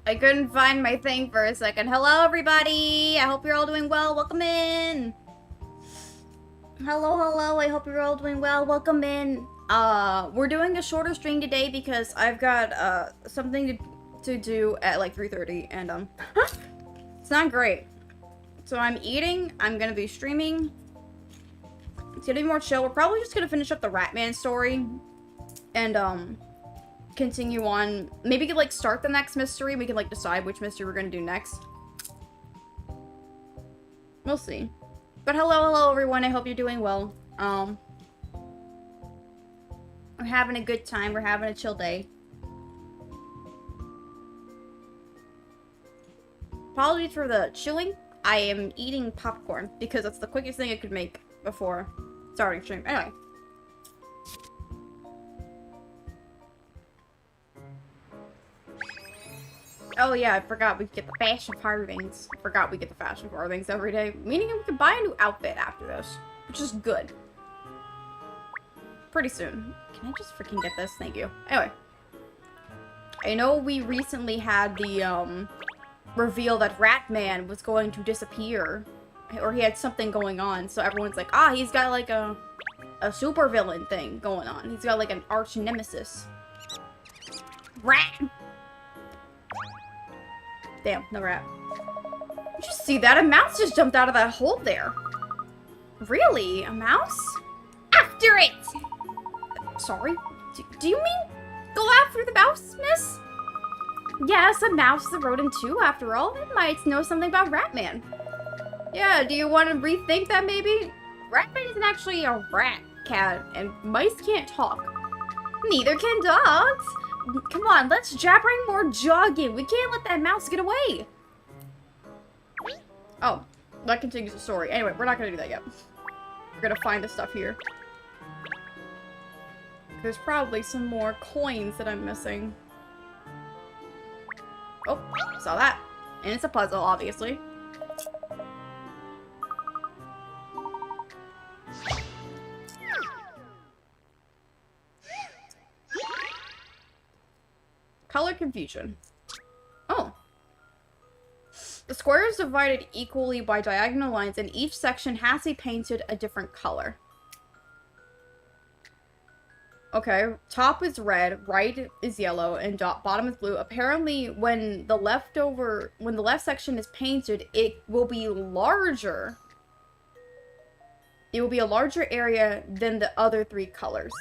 I couldn't find my thing for a second. Hello, everybody! I hope you're all doing well. Welcome in! Hello, hello. I hope you're all doing well. Welcome in. We're doing a shorter stream today because I've got, something to do at, like, 3:30, and, it's not great. So I'm eating, I'm gonna be streaming. It's gonna be more chill. We're probably just gonna finish up the Rat Man story, and, continue on. Maybe we could, like, start the next mystery. We can, like, decide which mystery we're gonna do next. We'll see. But hello, everyone. I hope you're doing well. We're having a good time. We're having a chill day. Apologies for the chewing. I am eating popcorn because that's the quickest thing I could make before starting stream. Anyway. Oh yeah, I forgot we get the fashion farthings. I forgot we get the fashion farthings every day. Meaning we can buy a new outfit after this. Which is good. Pretty soon. Can I just freaking get this? Thank you. Anyway. I know we recently had the, reveal that Rat Man was going to disappear. Or he had something going on. So everyone's like, ah, he's got like a super villain thing going on. He's got like an arch nemesis. Rat! Damn, no rat. Did you see that? A mouse just jumped out of that hole there. Really? A mouse? After it! Sorry? Do you mean go after the mouse, miss? Yes, a mouse is a rodent too, after all. It might know something about Ratman. Yeah, do you want to rethink that maybe? Ratman isn't actually a rat cat, and mice can't talk. Neither can dogs. Come on, let's bring more jogging. We can't let that mouse get away. Oh, that continues the story. Anyway, we're not gonna do that yet. We're gonna find the stuff here. There's probably some more coins that I'm missing. Oh, saw that. And it's a puzzle, obviously. Color confusion. Oh. The square is divided equally by diagonal lines, and each section has to be painted a different color. Okay, top is red, right is yellow, and bottom is blue. Apparently, when the left section is painted, it will be larger. It will be a larger area than the other three colors.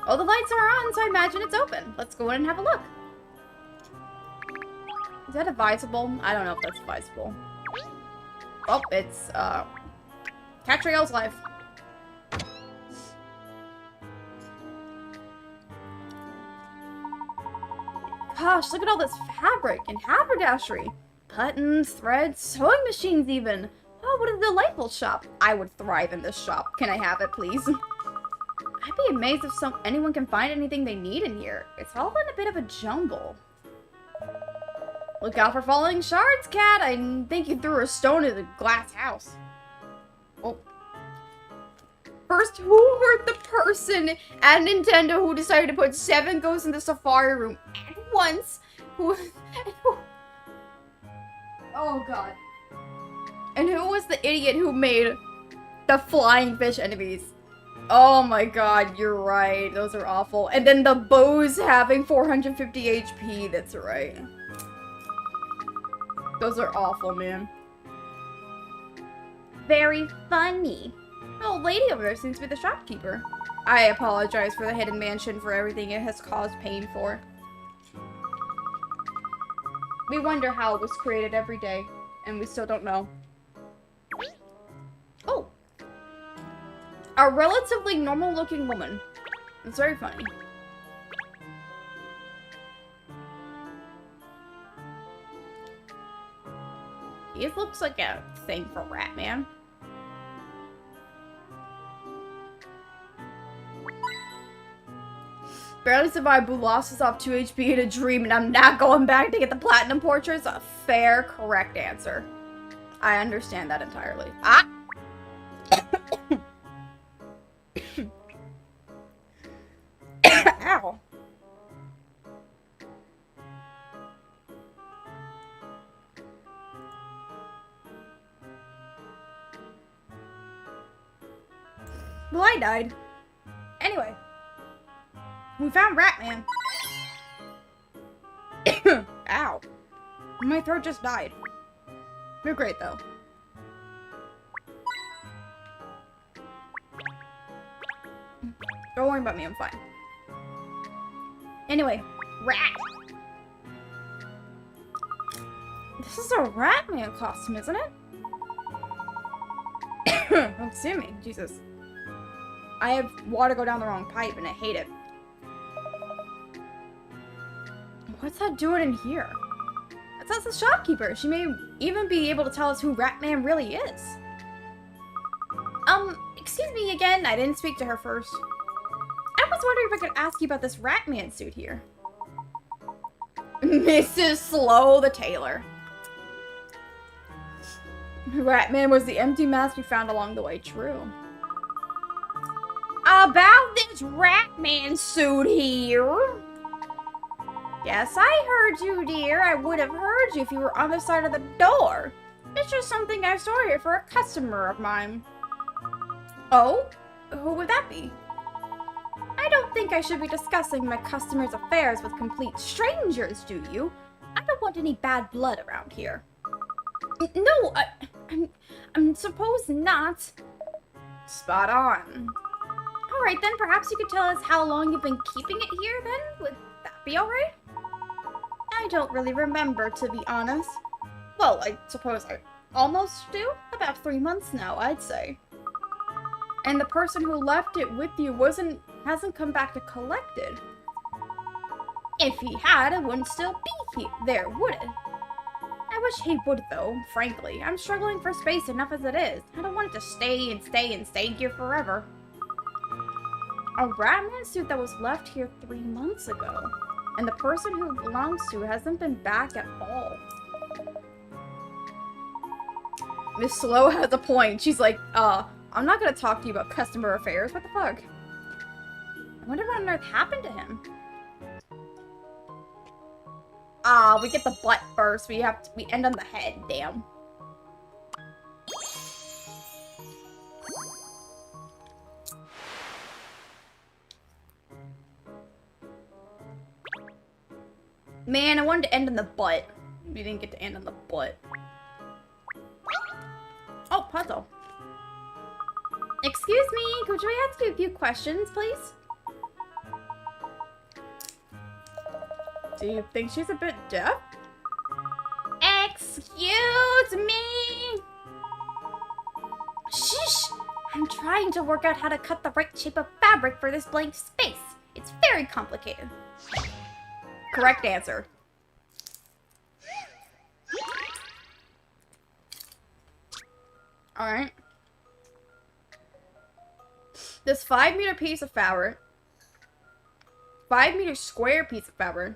Oh, the lights are on, so I imagine it's open. Let's go in and have a look. Is that advisable? I don't know if that's advisable. Oh, it's, Katrielle's life. Gosh, look at all this fabric and haberdashery. Buttons, threads, sewing machines even. Oh, what a delightful shop. I would thrive in this shop. Can I have it, please? I'd be amazed if anyone can find anything they need in here. It's all in a bit of a jumble. Look out for falling shards, cat. I think you threw a stone at the glass house. Oh. First, who hurt the person at Nintendo who decided to put 7 ghosts in the safari room at once? Oh, God. And who was the idiot who made the flying fish enemies? Oh my God, you're right. Those are awful. And then the bows having 450 HP. That's right. Those are awful, man. Very funny. Oh, lady over there seems to be the shopkeeper. I apologize for the hidden mansion for everything it has caused pain for. We wonder how it was created every day, and we still don't know. Oh. A relatively normal-looking woman. It's very funny. He looks like a thing for Rat Man. Barely survived, but lost us off 2 HP in a dream, and I'm not going back to get the platinum portraits. A fair, correct answer. I understand that entirely. Ah! Ow. Well, I died. Anyway. We found Rat Man. Ow. My throat just died. You're great, though. Don't worry about me, I'm fine. Anyway, Rat. This is a Rat Man costume, isn't it? Oh, excuse me. Jesus. I have water go down the wrong pipe, and I hate it. What's that doing in here? That's the shopkeeper. She may even be able to tell us who Rat Man really is. Excuse me again. I didn't speak to her first. I was wondering if I could ask you about this Rat Man suit here. Mrs. Slow, the tailor. Rat Man was the empty mask we found along the way. True. About this Rat Man suit here. Yes, I heard you, dear. I would have heard you if you were on the side of the door. It's just something I saw here for a customer of mine. Oh? Who would that be? I don't think I should be discussing my customers' affairs with complete strangers, do you? I don't want any bad blood around here. No, I'm supposed not. Spot on. Alright then, perhaps you could tell us how long you've been keeping it here then? Would that be alright? I don't really remember, to be honest. Well, I suppose I almost do. About 3 months now, I'd say. And the person who left it with you hasn't come back to collect it. If he had, it wouldn't still be there, would it? I wish he would, though, frankly. I'm struggling for space enough as it is. I don't want it to stay and stay and stay here forever. A Rat Man suit that was left here 3 months ago. And the person who it belongs to hasn't been back at all. Miss Slow has a point. She's like, I'm not gonna talk to you about customer affairs. What the fuck? I wonder what on earth happened to him. Ah, we get the butt first. We end on the head. Damn. Man, I wanted to end on the butt. We didn't get to end on the butt. Oh, puzzle. Excuse me, could I ask you a few questions, please? Do you think she's a bit deaf? Excuse me! Shh! I'm trying to work out how to cut the right shape of fabric for this blank space. It's very complicated. Correct answer. Alright. This 5-meter piece of fabric, 5-meter square piece of fabric,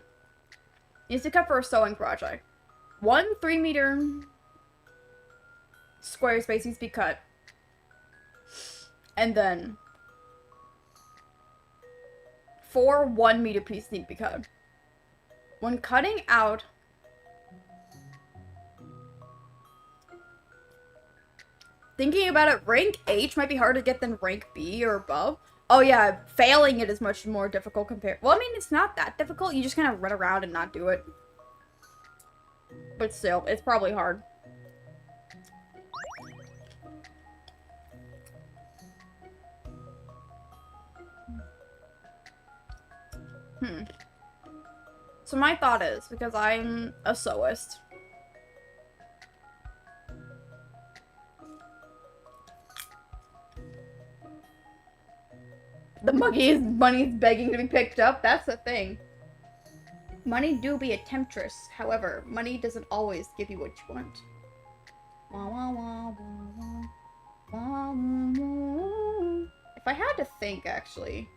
needs to cut for a sewing project. 1 3-meter square space needs to be cut. And then 4 1-meter pieces need to be cut. When cutting out thinking about it, rank H might be harder to get than rank B or above. Oh yeah, failing it is much more difficult compared. Well, I mean, it's not that difficult. You just kind of run around and not do it. But still, it's probably hard. So my thought is, because I'm a sewist, the money's begging to be picked up. That's the thing. Money do be a temptress. However, money doesn't always give you what you want. Wah, wah, wah, wah, wah, wah. If I had to think, actually,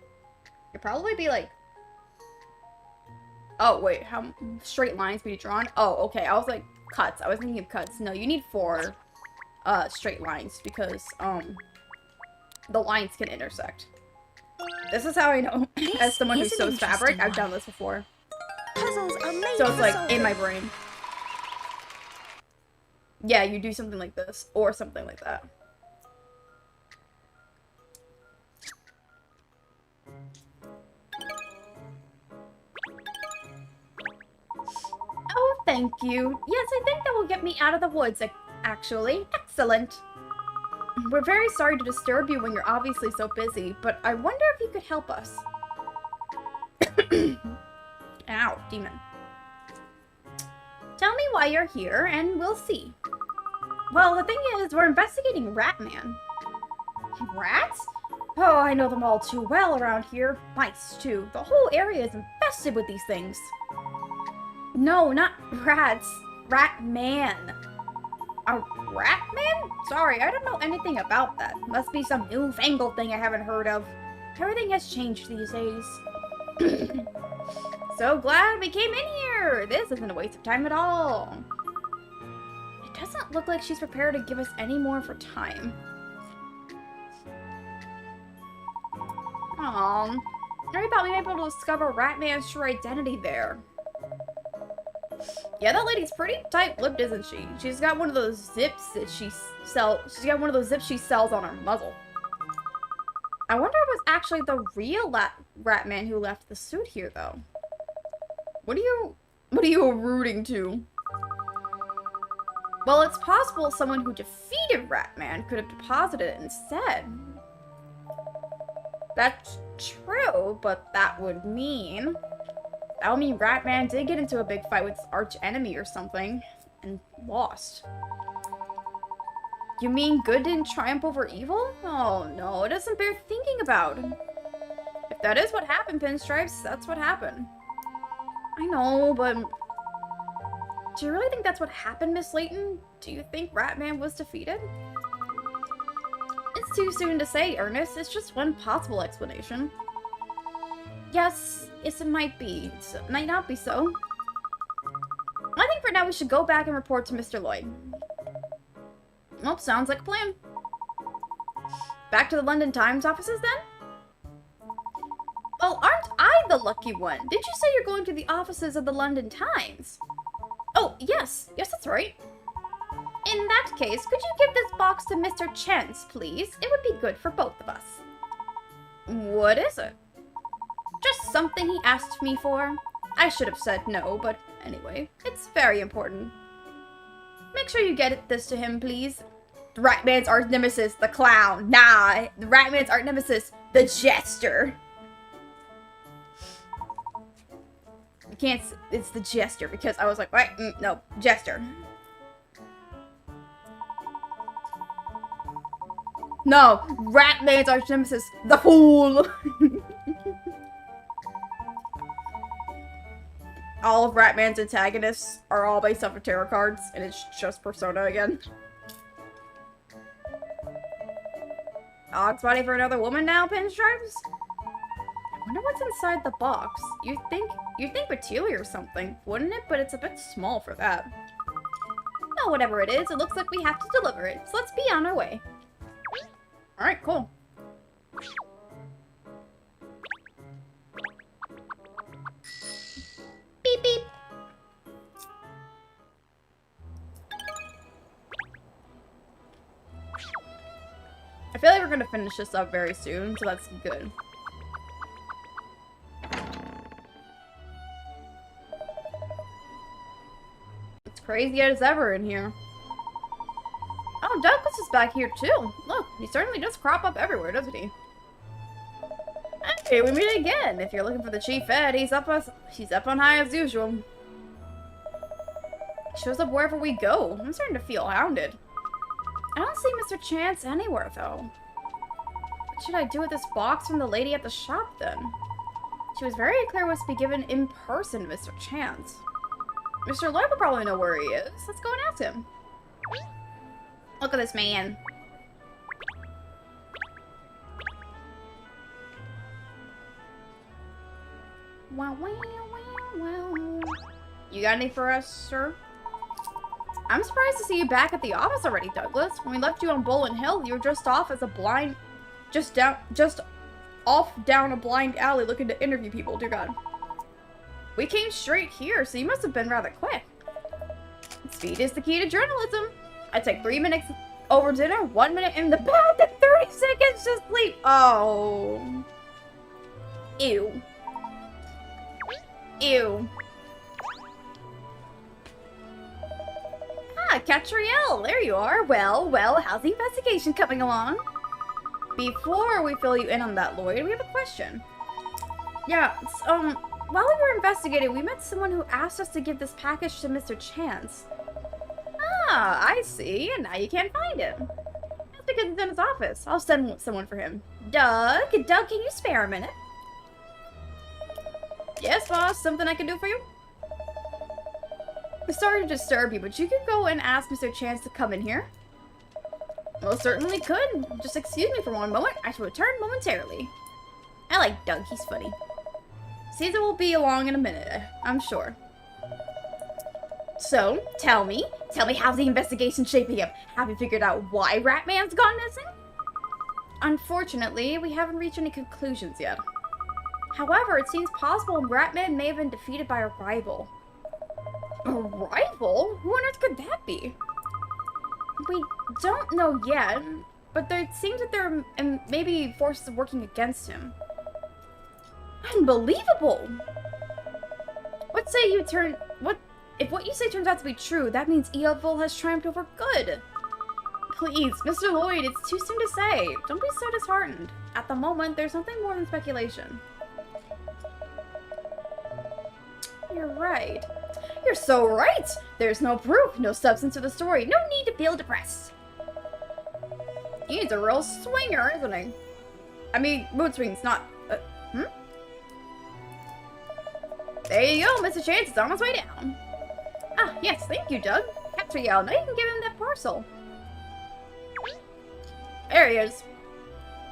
it'd probably be like... Oh, wait, how straight lines be drawn? Oh, okay, I was like, cuts. I was thinking of cuts. No, you need 4 straight lines because, the lines can intersect. This is how I know, as someone who sews fabric, I've done this before. Puzzles are made So it's like, in my brain. Yeah, you do something like this, or something like that. Oh, thank you. Yes, I think that will get me out of the woods, actually. Excellent. We're very sorry to disturb you when you're obviously so busy, but I wonder if you could help us. Ow, demon. Tell me why you're here, and we'll see. Well, the thing is, we're investigating Rat Man. Rats? Oh, I know them all too well around here. Mice, too. The whole area is infested with these things. No, not rats. Rat Man. A rat man? Sorry, I don't know anything about that. Must be some newfangled thing I haven't heard of. Everything has changed these days. So glad we came in here. This isn't a waste of time at all. It doesn't look like she's prepared to give us any more of her time. Aww. I thought we might be able to discover Ratman's true identity there. Yeah, that lady's pretty tight-lipped, isn't she? She's got one of those zips that she sells. She's got one of those zips she sells on her muzzle. I wonder if it was actually the real Ratman who left the suit here, though. What are you rooting to? Well, it's possible someone who defeated Ratman could have deposited it instead. That's true, but that would mean Ratman did get into a big fight with his arch enemy or something, and lost. You mean good didn't triumph over evil? Oh no, it doesn't bear thinking about. If that is what happened, Pinstripes, that's what happened. I know, but... Do you really think that's what happened, Miss Layton? Do you think Ratman was defeated? It's too soon to say, Ernest. It's just one possible explanation. Yes, it might be. It might not be so. I think for now we should go back and report to Mr. Lloyd. Well, sounds like a plan. Back to the London Times offices, then? Well, aren't I the lucky one? Did you say you're going to the offices of the London Times? Oh, yes. Yes, that's right. In that case, could you give this box to Mr. Chance, please? It would be good for both of us. What is it? Just something he asked me for. I should have said no, but anyway, it's very important. Make sure you get this to him, please. The Ratman's arch nemesis, the clown. Nah, the Ratman's arch nemesis, the jester. You can't. It's the Jester because I was like, wait, no, Jester. No, Ratman's arch nemesis, the Fool. All of Ratman's antagonists are all based off of tarot cards, and it's just Persona again. Og's body for another woman now, Pinstripes? I wonder what's inside the box. You'd think material or something, wouldn't it? But it's a bit small for that. Oh, whatever it is, it looks like we have to deliver it, so let's be on our way. Alright, cool. Beep beep. I feel like we're gonna finish this up very soon, so that's good. It's crazy as ever in here. Oh, Douglas is back here too. Look, he certainly does crop up everywhere, doesn't he? Hey, we meet again. If you're looking for the chief ed, he's up on high as usual. He shows up wherever we go. I'm starting to feel hounded. I don't see Mr. Chance anywhere, though. What should I do with this box from the lady at the shop, then? She was very clear it was to be given in person, Mr. Chance. Mr. Lloyd will probably know where he is. Let's go and ask him. Look at this man. Wow, wow, wow, wow. You got any for us, sir? I'm surprised to see you back at the office already, Douglas. When we left you on Bolin Hill, you were just off as a blind... Just off down a blind alley looking to interview people, dear God. We came straight here, so you must have been rather quick. Speed is the key to journalism. I take 3 minutes over dinner, 1 minute in the bath, and 30 seconds to sleep. Oh. Ew. Ew. Ah, Katrielle, there you are. Well, how's the investigation coming along? Before we fill you in on that, Lloyd, we have a question. Yeah, while we were investigating, we met someone who asked us to give this package to Mr. Chance. Ah, I see, and now you can't find him. That's because he's in his office. I'll send someone for him. Doug, can you spare a minute? Yes, boss, something I can do for you? I'm sorry to disturb you, but you could go and ask Mr. Chance to come in here. Most certainly could. Just excuse me for one moment. I shall return momentarily. I like Doug. He's funny. Caesar will be along in a minute, I'm sure. So, tell me how's the investigation shaping up? Have you figured out why Ratman's gone missing? Unfortunately, we haven't reached any conclusions yet. However, it seems possible Ratman may have been defeated by a rival. A rival? Who on earth could that be? We don't know yet, but it seems that there may be forces working against him. Unbelievable! If what you say turns out to be true, that means evil has triumphed over good. Please, Mr. Lloyd, it's too soon to say. Don't be so disheartened. At the moment, there's nothing more than speculation. You're right. You're so right! There's no proof, no substance to the story. No need to feel depressed. He's a real swinger, isn't he? I mean, mood swings, not... There you go, Mr. Chance is on his way down. Ah, yes, thank you, Doug. Katrielle, now you can give him that parcel. There he is.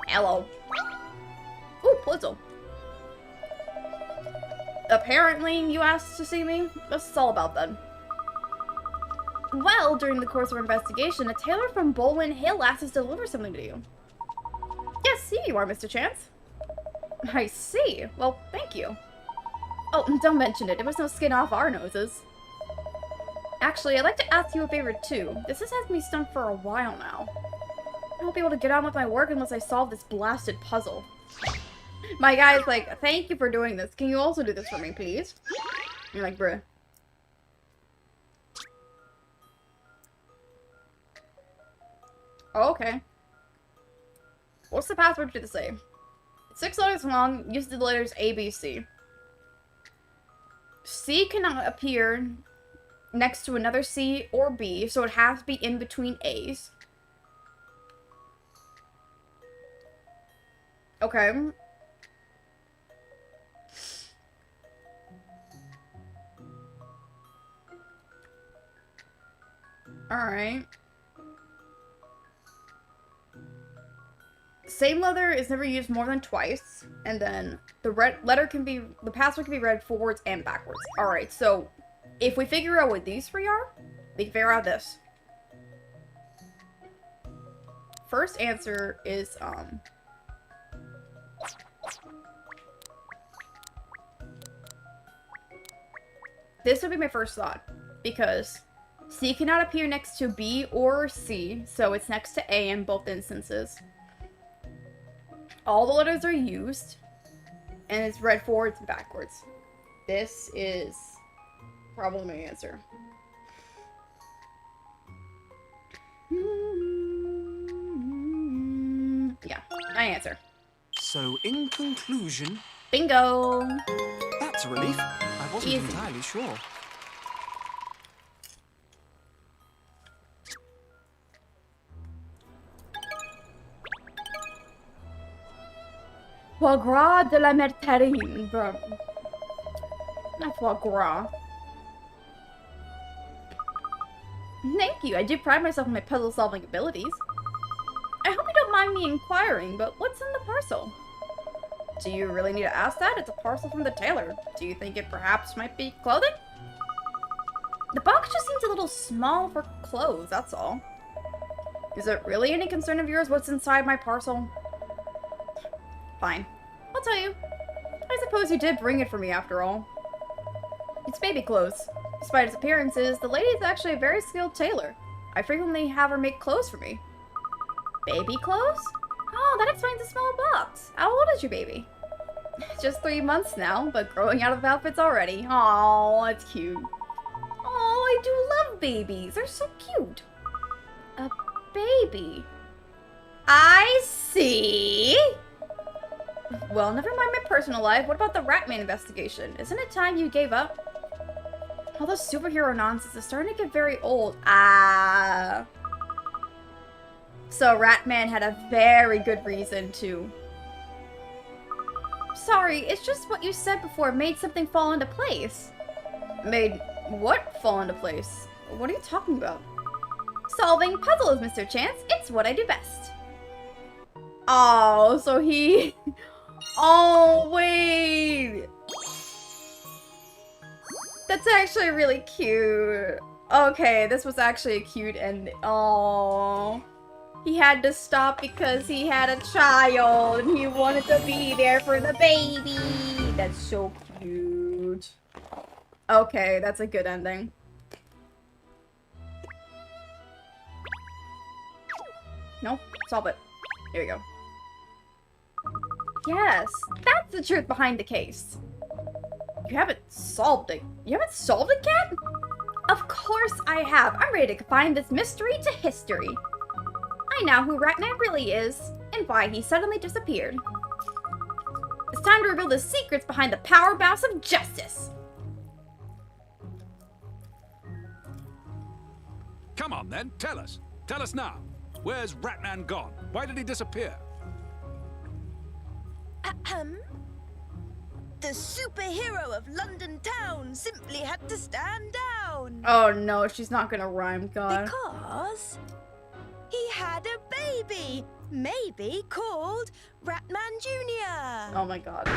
Hello. Ooh, Blizzle. Apparently, you asked to see me? What's this all about, then? Well, during the course of our investigation, a tailor from Bolin Hill asked us to deliver something to you. Yes, here you are, Mr. Chance. I see. Well, thank you. Oh, don't mention it. There was no skin off our noses. Actually, I'd like to ask you a favor, too. This has had me stumped for a while now. I won't be able to get on with my work unless I solve this blasted puzzle. My guy's like, thank you for doing this. Can you also do this for me, please? You're like, bruh. Oh, okay. What's the password to the save? It's 6 letters long. Use the letters A, B, C. C cannot appear next to another C or B, so it has to be in between A's. Okay. Alright. Same letter is never used more than twice, and then the password can be read forwards and backwards. Alright, so if we figure out what these three are, we can figure out this. First answer is, this would be my first thought, because C cannot appear next to B or C, so it's next to A in both instances. All the letters are used, and it's read forwards and backwards. This is probably my answer. Yeah, my answer. So, in conclusion... Bingo! That's a relief. I wasn't Easy. entirely sure. Foie gras de la Méditerranée, bro. Not foie gras. Thank you, I do pride myself on my puzzle-solving abilities. I hope you don't mind me inquiring, but what's in the parcel? Do you really need to ask that? It's a parcel from the tailor. Do you think it perhaps might be clothing? The box just seems a little small for clothes, that's all. Is it really any concern of yours what's inside my parcel? Fine. I'll tell you. I suppose you did bring it for me after all. It's baby clothes. Despite its appearances, the lady is actually a very skilled tailor. I frequently have her make clothes for me. Baby clothes? Oh, that explains the small box. How old is your baby? Just 3 months now, but growing out of outfits already. Aw, that's cute. Oh, I do love babies. They're so cute. A baby. I see. Well, never mind my personal life. What about the Rat Man investigation? Isn't it time you gave up? All this superhero nonsense is starting to get very old. Ah. So Rat Man had a very good reason to... Sorry, it's just what you said before made something fall into place. Made what fall into place? What are you talking about? Solving puzzles, Mr. Chance. It's what I do best. Oh, so he... Oh, wait. That's actually really cute. Okay, this was actually a cute ending. Oh. He had to stop because he had a child and he wanted to be there for the baby. That's so cute. Okay, that's a good ending. Nope, solve it. Here we go. Yes, that's the truth behind the case. You haven't solved it. You haven't solved it yet? Of course I have. I'm ready to confine this mystery to history. I know who Ratman really is, and why he suddenly disappeared. It's time to reveal the secrets behind the powerhouse of justice. Come on then, tell us. Tell us now. Where's Ratman gone? Why did he disappear? The superhero of London town simply had to stand down. Oh no, she's not gonna rhyme, God. Because he had a baby, maybe called Ratman Jr. Oh my God.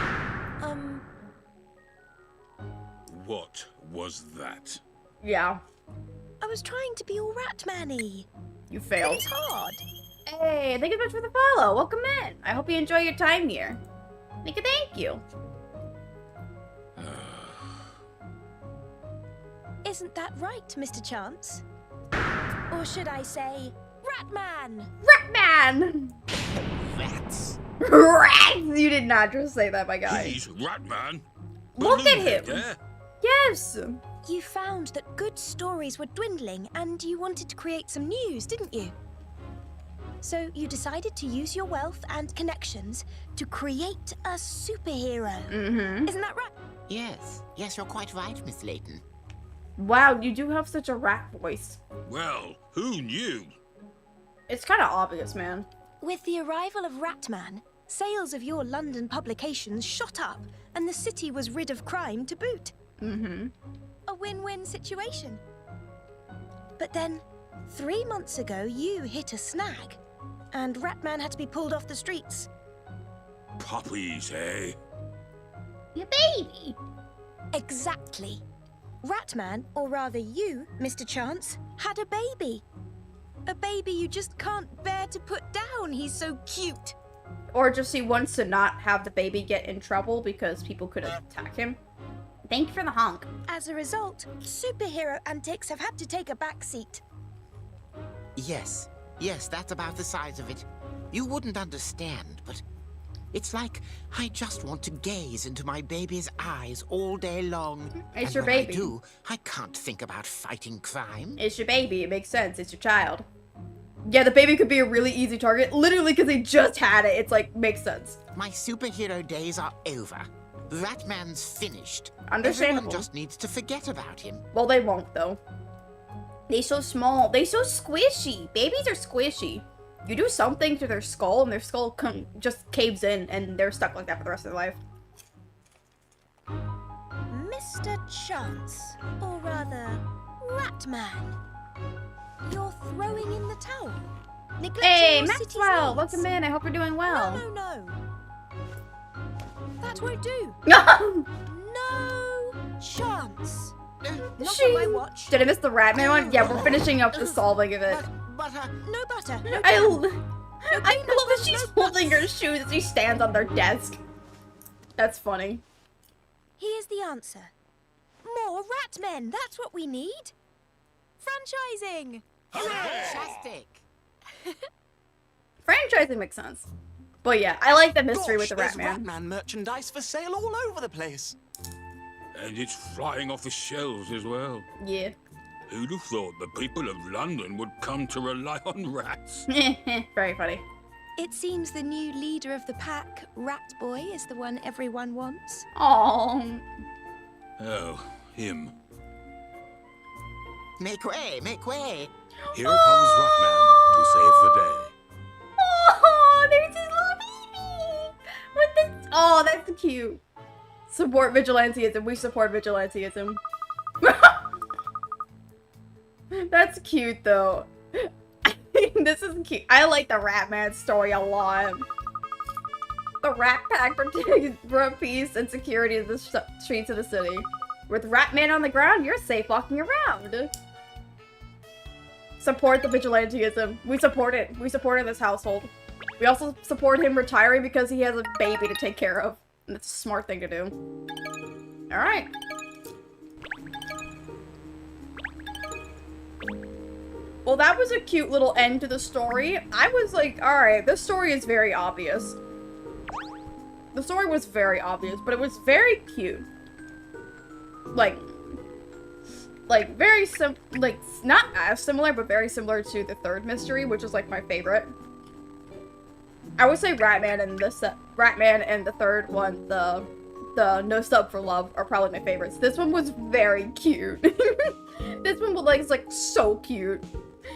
What was that? Yeah, I was trying to be all Ratman-y. you failed. It's hard. Hey, thank you so much for the follow. Welcome in. I hope you enjoy your time here. Thank you. Isn't that right, Mr. Chance? Or should I say, Ratman? Ratman! Rats. Rats! You did not just say that, my guy. He's Ratman. Look at Believe it, him. eh? Yes! You found that good stories were dwindling and you wanted to create some news, didn't you? So you decided to use your wealth and connections to create a superhero. Mm-hmm. Isn't that right? Yes, you're quite right, Miss Layton. Wow, you do have such a rat voice. Well, who knew? It's kind of obvious, man. With the arrival of Ratman, sales of your London publications shot up, and the city was rid of crime to boot. Mm-hmm. A win-win situation. But then, 3 months ago, you hit a snag, and Ratman had to be pulled off the streets. Puppies, eh? Your baby. Exactly. Ratman, or rather you, Mr. Chance, had a baby. A baby you just can't bear to put down. He's so cute. Or just he wants to not have the baby get in trouble because people could attack him. Thank you for the honk. As a result, superhero antics have had to take a backseat. Yes, that's about the size of it. You wouldn't understand, but it's like I just want to gaze into my baby's eyes all day long. It's and your when baby. I do, I can't think about fighting crime. It's your baby. It makes sense. It's your child. Yeah, the baby could be a really easy target. Literally, because they just had it. It's like, makes sense. My superhero days are over. Ratman's finished. Understandable. Everyone just needs to forget about him. Well, they won't, though. They so small. They so squishy. Babies are squishy. You do something to their skull, and their skull just caves in, and they're stuck like that for the rest of their life. Mr. Chance, or rather, Ratman. You're throwing in the towel. Neglecting Hey, your city's Maxwell! needs. Welcome in. I hope you're doing well. No. That won't do. No! No chance. Not She- on my watch. Did I miss the Ratman one? Yeah, we're finishing up the solving of it. But No butter. No I jam. love that she's holding her shoes as she stands on their desk. That's funny. Here's the answer. More Ratmen. That's what we need. Franchising. fantastic. Franchising makes sense. But yeah, I like the mystery with the there's Ratman. Ratman merchandise for sale all over the place. And it's flying off the shelves as well. Yeah. Who'd have thought the people of London would come to rely on rats? Very funny. It seems the new leader of the pack, Rat Boy, is the one everyone wants. Oh. Oh, him. Make way, make way. Here comes Ratman to save the day. Oh, there's his little baby. With this. Oh, that's cute. Support vigilanteism. We support vigilanteism. That's cute, though. This is cute. I like the Ratman story a lot. The Rat Pack protects peace and security of the streets of the city. With Ratman on the ground, you're safe walking around. Support the vigilanteism. We support it. We support it in this household. We also support him retiring because he has a baby to take care of. And that's a smart thing to do. Alright. Well, that was a cute little end to the story. I was like, alright, this story is very obvious. The story was very obvious, but it was very cute. Like very not as similar, but very similar to the third mystery, which is like my favorite. I would say Ratman and the third one, the No Sub for Love, are probably my favorites. This one was very cute. This one was like, it's so cute.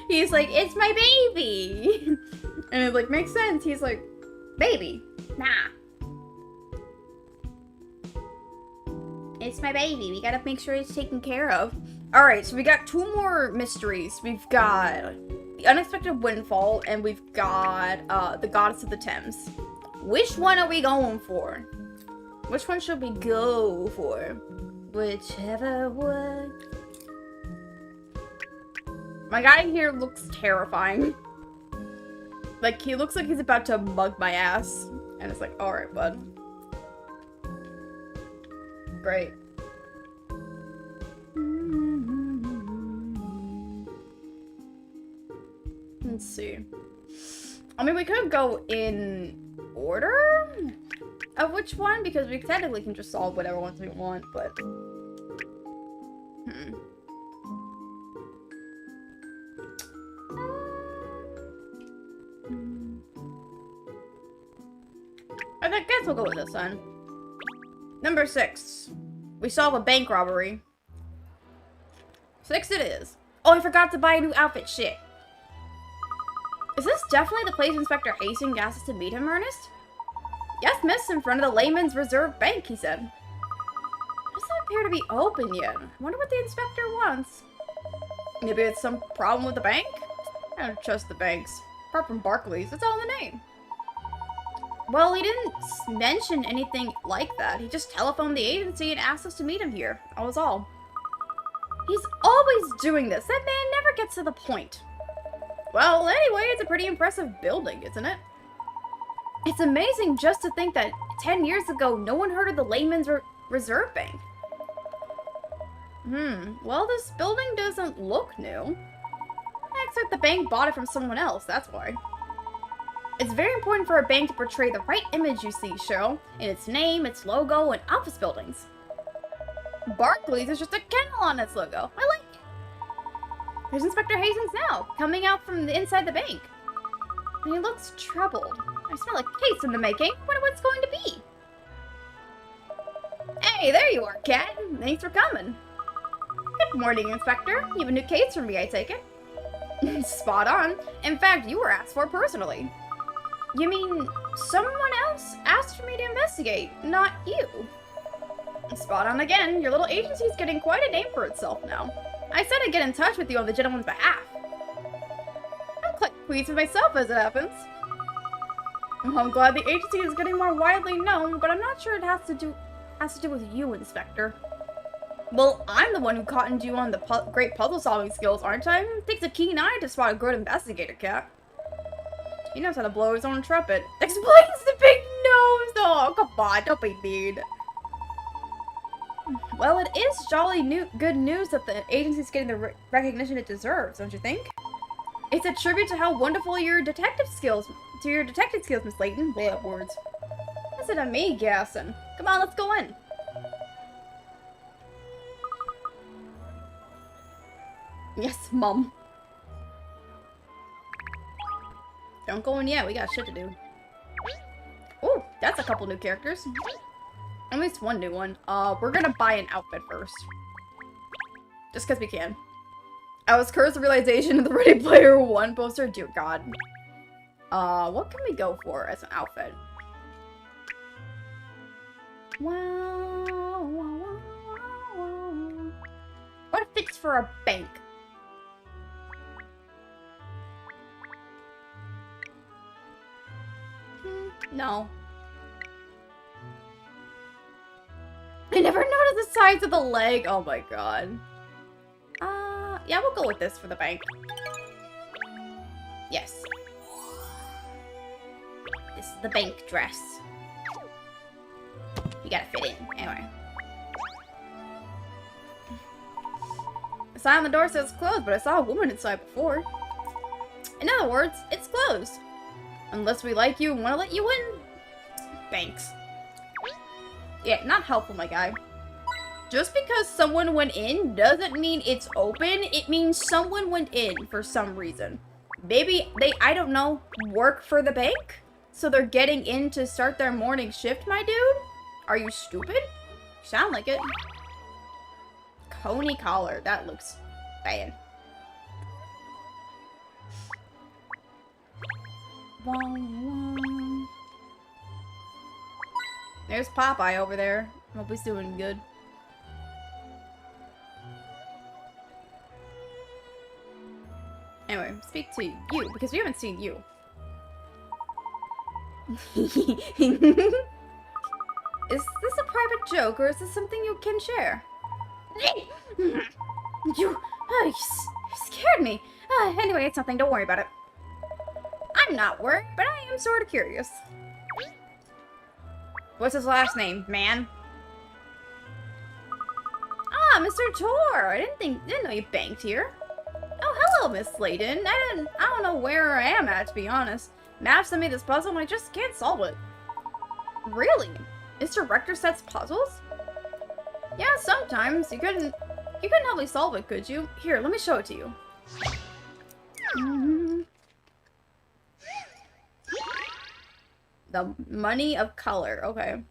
He's like, it's my baby, and it like makes sense. He's like, baby, nah. It's my baby. We gotta make sure it's taken care of. Alright, so we got 2 more mysteries. We've got the Unexpected Windfall, and we've got the Goddess of the Thames. Which one are we going for? Which one should we go for? Whichever one. My guy here looks terrifying. Like, he looks like he's about to mug my ass. And it's like, alright, bud. Great. Let's see. I mean, we could go in order of which one, because we technically can just solve whatever ones we want, but... I guess we'll go with this one. Number 6. We solve a bank robbery. 6 it is. Oh, I forgot to buy a new outfit. Shit. Is this definitely the place Inspector Hastings asked us to meet him, Ernest? Yes, miss, in front of the Layman's Reserve Bank, he said. It doesn't appear to be open yet. I wonder what the inspector wants. Maybe it's some problem with the bank? I don't trust the banks. Apart from Barclays, it's all in the name. Well, he didn't mention anything like that. He just telephoned the agency and asked us to meet him here. That was all. He's always doing this. That man never gets to the point. Well, anyway, it's a pretty impressive building, isn't it? It's amazing just to think that 10 years ago, no one heard of the Layman's Reserve Bank. Well, this building doesn't look new. Except the bank bought it from someone else, that's why. It's very important for a bank to portray the right image, you see, Cheryl, in its name, its logo, and office buildings. Barclays is just a kennel on its logo. I like it. There's Inspector Hastings now, coming out from the inside the bank. And he looks troubled. I smell a case in the making. Wonder what it's going to be. Hey, there you are, Cat. Thanks for coming. Good morning, Inspector. You have a new case for me, I take it. Spot on. In fact, you were asked for personally. You mean someone else asked for me to investigate, not you? Spot on again. Your little agency is getting quite a name for itself now. I said I'd get in touch with you on the gentleman's behalf. I'm quite pleased with myself as it happens. Well, I'm glad the agency is getting more widely known, but I'm not sure it has to do with you, Inspector. Well, I'm the one who cottoned you on the great puzzle-solving skills, aren't I? It takes a keen eye to spot a good investigator, Cat. He knows how to blow his own trumpet. Explains the big nose! Oh, come on, don't be mean. Well, it is jolly good news that the agency's getting the recognition it deserves, don't you think? It's a tribute to how wonderful your detective skills, Miss Layton. Bad words. Listen to me, Gasson. Come on, let's go in. Yes, Mum. Don't go in yet. We got shit to do. Ooh, that's a couple new characters. At least one new one. We're gonna buy an outfit first. Just because we can. I was cursed the realization of the Ready Player One poster. Dear God. What can we go for as an outfit? What fits for a bank? No. I never noticed the size of the leg. Oh my god. Yeah, we'll go with this for the bank. Yes. This is the bank dress. You gotta fit in. Anyway. The sign on the door says closed, but I saw a woman inside before. In other words, it's closed. Unless we like you and want to let you in. Thanks. Yeah, not helpful, my guy. Just because someone went in doesn't mean it's open. It means someone went in for some reason. Maybe they, I don't know, work for the bank? So they're getting in to start their morning shift, my dude? Are you stupid? You sound like it. Coney collar. That looks bad. There's Popeye over there. Hope he's doing good. Anyway, speak to you, because we haven't seen you. Is this a private joke, or is this something you can share? You scared me. Anyway, it's nothing. Don't worry about it. I'm not worried, but I am sort of curious. What's his last name, man? Ah, Mr. Tor. I didn't know you banked here. Oh, hello, Miss Slayton. I don't know where I am at, to be honest. Mav sent me this puzzle and I just can't solve it. Really? Mr. Rector sets puzzles? Yeah, sometimes. You couldn't help me solve it, could you? Here, let me show it to you. The money of color. Okay.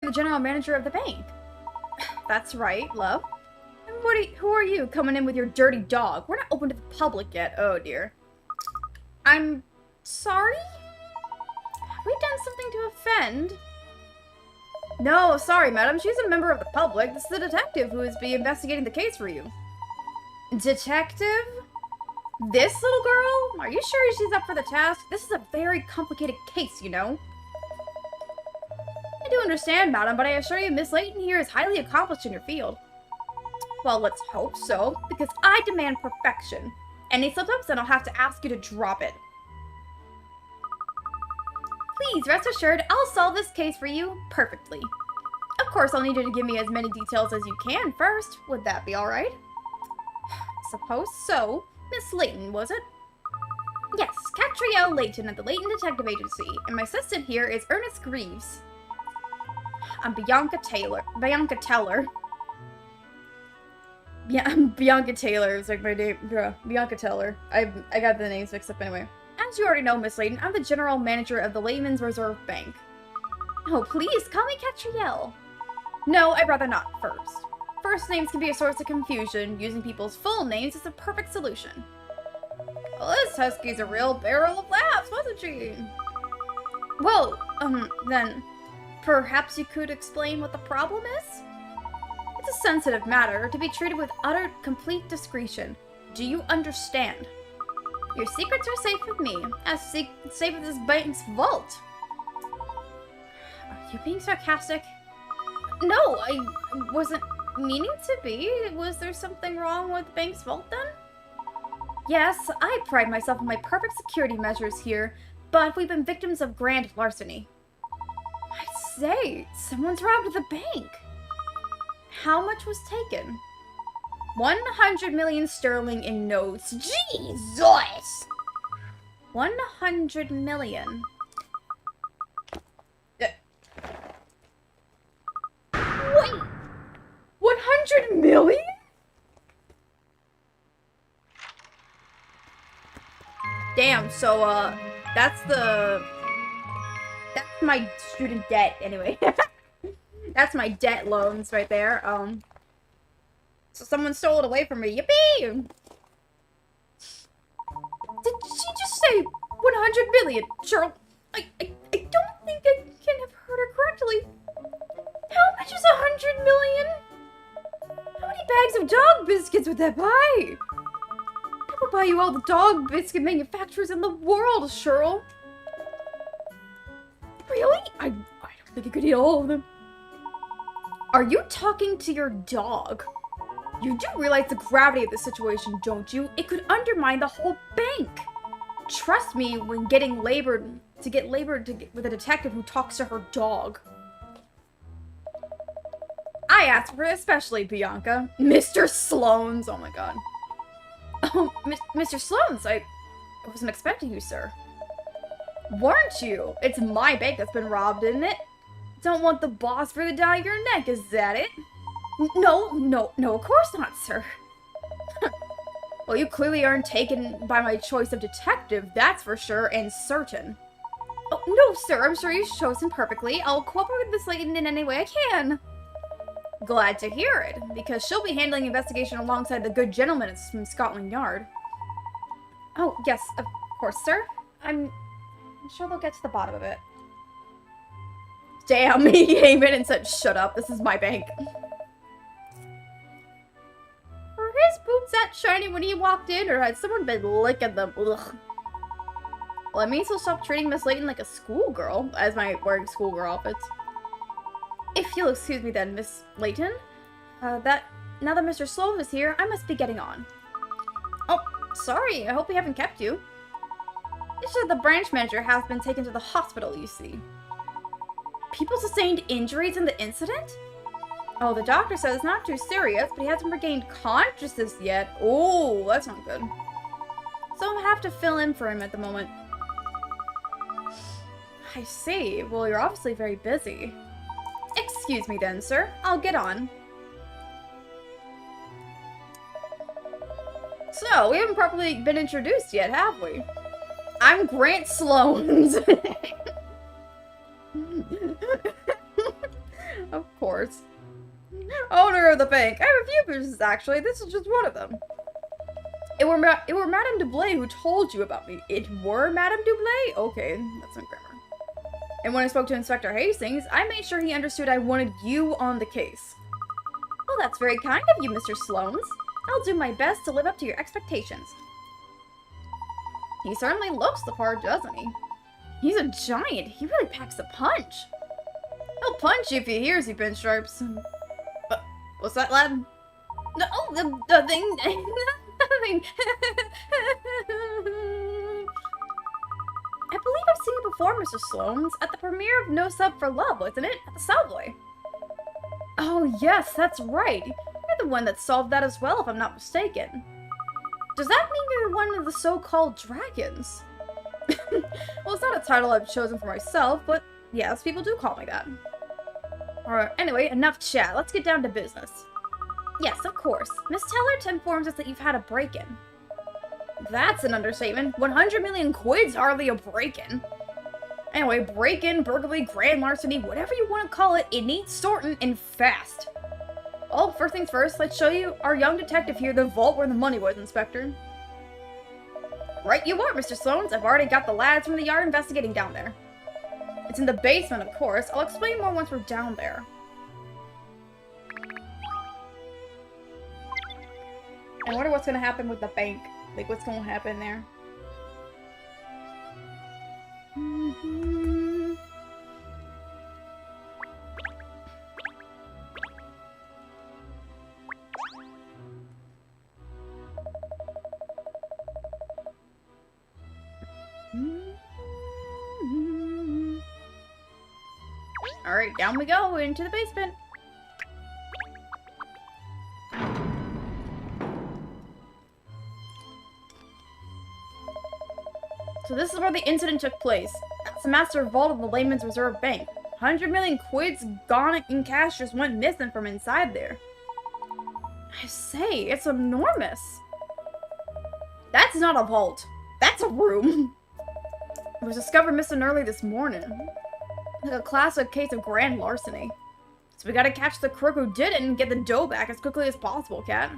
the general manager of the bank. That's right, love. And who are you coming in with your dirty dog? We're not open to the public yet. Oh dear. I'm sorry? Have we done something to offend? No, sorry, madam. She's a member of the public. This is the detective who is investigating the case for you. Detective? This little girl? Are you sure she's up for the task? This is a very complicated case, you know. I do understand, madam, but I assure you Miss Layton here is highly accomplished in your field. Well, let's hope so, because I demand perfection. Any slip-ups, then I'll have to ask you to drop it. Please, rest assured, I'll solve this case for you perfectly. Of course, I'll need you to give me as many details as you can first. Would that be alright? Suppose so. Miss Layton, was it? Yes, Katrielle Layton at the Layton Detective Agency, and my assistant here is Ernest Greaves. I'm Bianca Taylor. Bianca Teller. Yeah, Bianca Taylor is like my name. Bianca Teller. I got the names mixed up anyway. As you already know, Miss Layton, I'm the general manager of the Layman's Reserve Bank. Oh, please, call me Katrielle. No, I'd rather not first. First names can be a source of confusion. Using people's full names is a perfect solution. Well, this Husky's a real barrel of laughs, wasn't she? Well, then, perhaps you could explain what the problem is? It's a sensitive matter to be treated with utter, complete discretion. Do you understand? Your secrets are safe with me, as safe as this bank's vault. Are you being sarcastic? No, I wasn't meaning to be. Was there something wrong with the bank's vault then? Yes, I pride myself on my perfect security measures here, but we've been victims of grand larceny. I say, someone's robbed the bank. How much was taken? 100 million sterling in notes. Jesus! 100 million. Wait! 100 million? Damn, so, that's my student debt, anyway. That's my debt loans right there, So someone stole it away from me. Yippee! Did she just say 100 million? Cheryl, I don't think I can have heard her correctly. How much is 100 million? How many bags of dog biscuits would that buy? That would buy you all the dog biscuit manufacturers in the world, Cheryl. Really? I don't think I could eat all of them. Are you talking to your dog? You do realize the gravity of the situation, don't you? It could undermine the whole bank. Trust me when getting labored with a detective who talks to her dog. I asked for it especially, Bianca. Mr. Sloane's, oh my god. Oh, Mr. Sloane's, I wasn't expecting you, sir. Weren't you? It's my bank that's been robbed, isn't it? Don't want the boss breathing down your neck, is that it? No, of course not, sir. Well, you clearly aren't taken by my choice of detective, that's for sure and certain. Oh, no, sir, I'm sure you've chosen perfectly. I'll cooperate with Miss Layton in any way I can. Glad to hear it, because she'll be handling the investigation alongside the good gentleman from Scotland Yard. Oh, yes, of course, sir. I'm sure they'll get to the bottom of it. Damn, he came in and said, shut up, this is my bank. Were his boots that shiny when he walked in, or had someone been licking them? Ugh. Well, that means he'll stop treating Miss Layton like a schoolgirl, as my wearing schoolgirl outfits. If you'll excuse me then, Miss Layton. Now that Mr. Sloane is here, I must be getting on. Oh, sorry, I hope we haven't kept you. It's just the branch manager has been taken to the hospital, you see. People sustained injuries in the incident? Oh, the doctor says it's not too serious, but he hasn't regained consciousness yet. Oh, that's not good. So I'll have to fill in for him at the moment. I see. Well, you're obviously very busy. Excuse me then, sir. I'll get on. So, we haven't properly been introduced yet, have we? I'm Grant Sloanes. Of course. Owner of the bank. I have a few businesses, actually. This is just one of them. It were Madame Dublé who told you about me. It were Madame Dublé? Okay, that's some grammar. And when I spoke to Inspector Hastings, I made sure he understood I wanted you on the case. Well, that's very kind of you, Mr. Sloanes. I'll do my best to live up to your expectations. He certainly looks the part, doesn't he? He's a giant. He really packs a punch. He'll punch you if he hears you, Pinstripes. What's that, lad? No, the thing. Nothing. I believe I've seen it before, Mr. Sloanes, at the premiere of No Sub for Love, wasn't it? At the Savoy. Oh, yes, that's right. You're the one that solved that as well, if I'm not mistaken. Does that mean you're one of the so-called dragons? Well, it's not a title I've chosen for myself, but yes, people do call me that. Alright, anyway, enough chat. Let's get down to business. Yes, of course. Miss Tellert informs us that you've had a break-in. That's an understatement. 100 million quid's hardly a break-in. Anyway, break-in, burglary, grand larceny, whatever you want to call it, it needs sorting and fast. Well, first things first, let's show you our young detective here, the vault where the money was, Inspector. Right you are, Mr. Sloanes. I've already got the lads from the yard investigating down there. It's in the basement, of course. I'll explain more once we're down there. I wonder what's gonna happen with the bank. Like, what's gonna happen there? Alright, down we go, into the basement. So this is where the incident took place. That's the master vault of the Layman's Reserve Bank. 100 million quid's gone in cash just went missing from inside there. I say, it's enormous. That's not a vault. That's a room. It was discovered missing early this morning. Like a classic case of grand larceny. So we gotta catch the crook who did it and get the dough back as quickly as possible, Cat.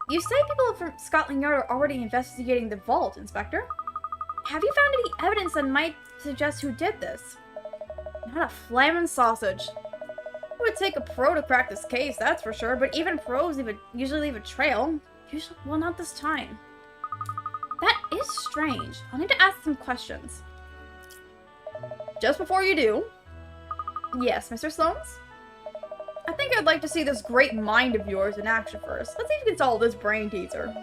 You say people from Scotland Yard are already investigating the vault, Inspector. Have you found any evidence that might suggest who did this? Not a flaming sausage. It would take a pro to crack this case, that's for sure, but even pros usually leave a trail. Usually, well, not this time. That is strange. I'll need to ask some questions. Just before you do. Yes, Mr. Sloanes? I think I'd like to see this great mind of yours in action first. Let's see if you can solve this brain teaser.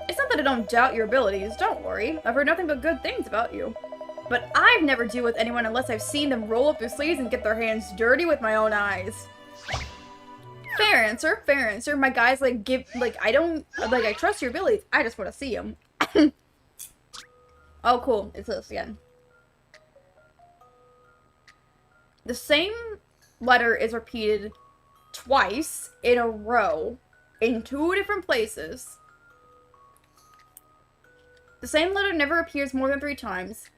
It's not that I don't doubt your abilities, don't worry. I've heard nothing but good things about you. But I've never dealt with anyone unless I've seen them roll up their sleeves and get their hands dirty with my own eyes. Fair answer, fair answer. My guys, like, I trust your abilities. I just want to see them. Oh, cool. It's this again. The same letter is repeated twice in a row in 2 different places. The same letter never appears more than 3 times.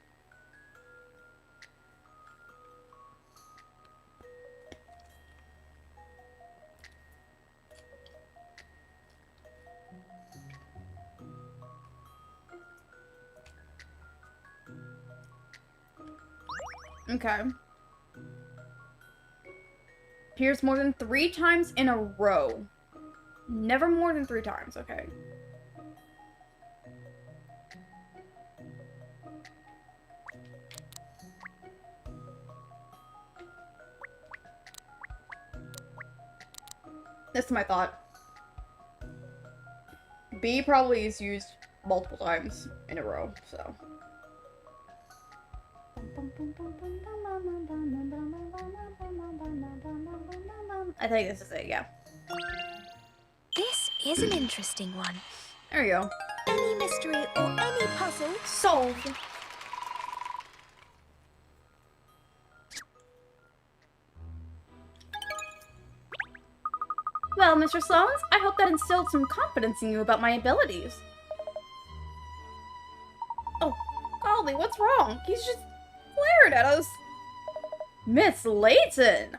Okay. Appears more than 3 times in a row. Never more than 3 times, okay. This is my thought. B probably is used multiple times in a row, so. I think this is it, yeah. This is an interesting one. There you go. Any mystery or any puzzle Solved. Well, Mr. Sloanes, I hope that instilled some confidence in you about my abilities. Oh, golly, what's wrong? He's just glared at us. Miss Layton!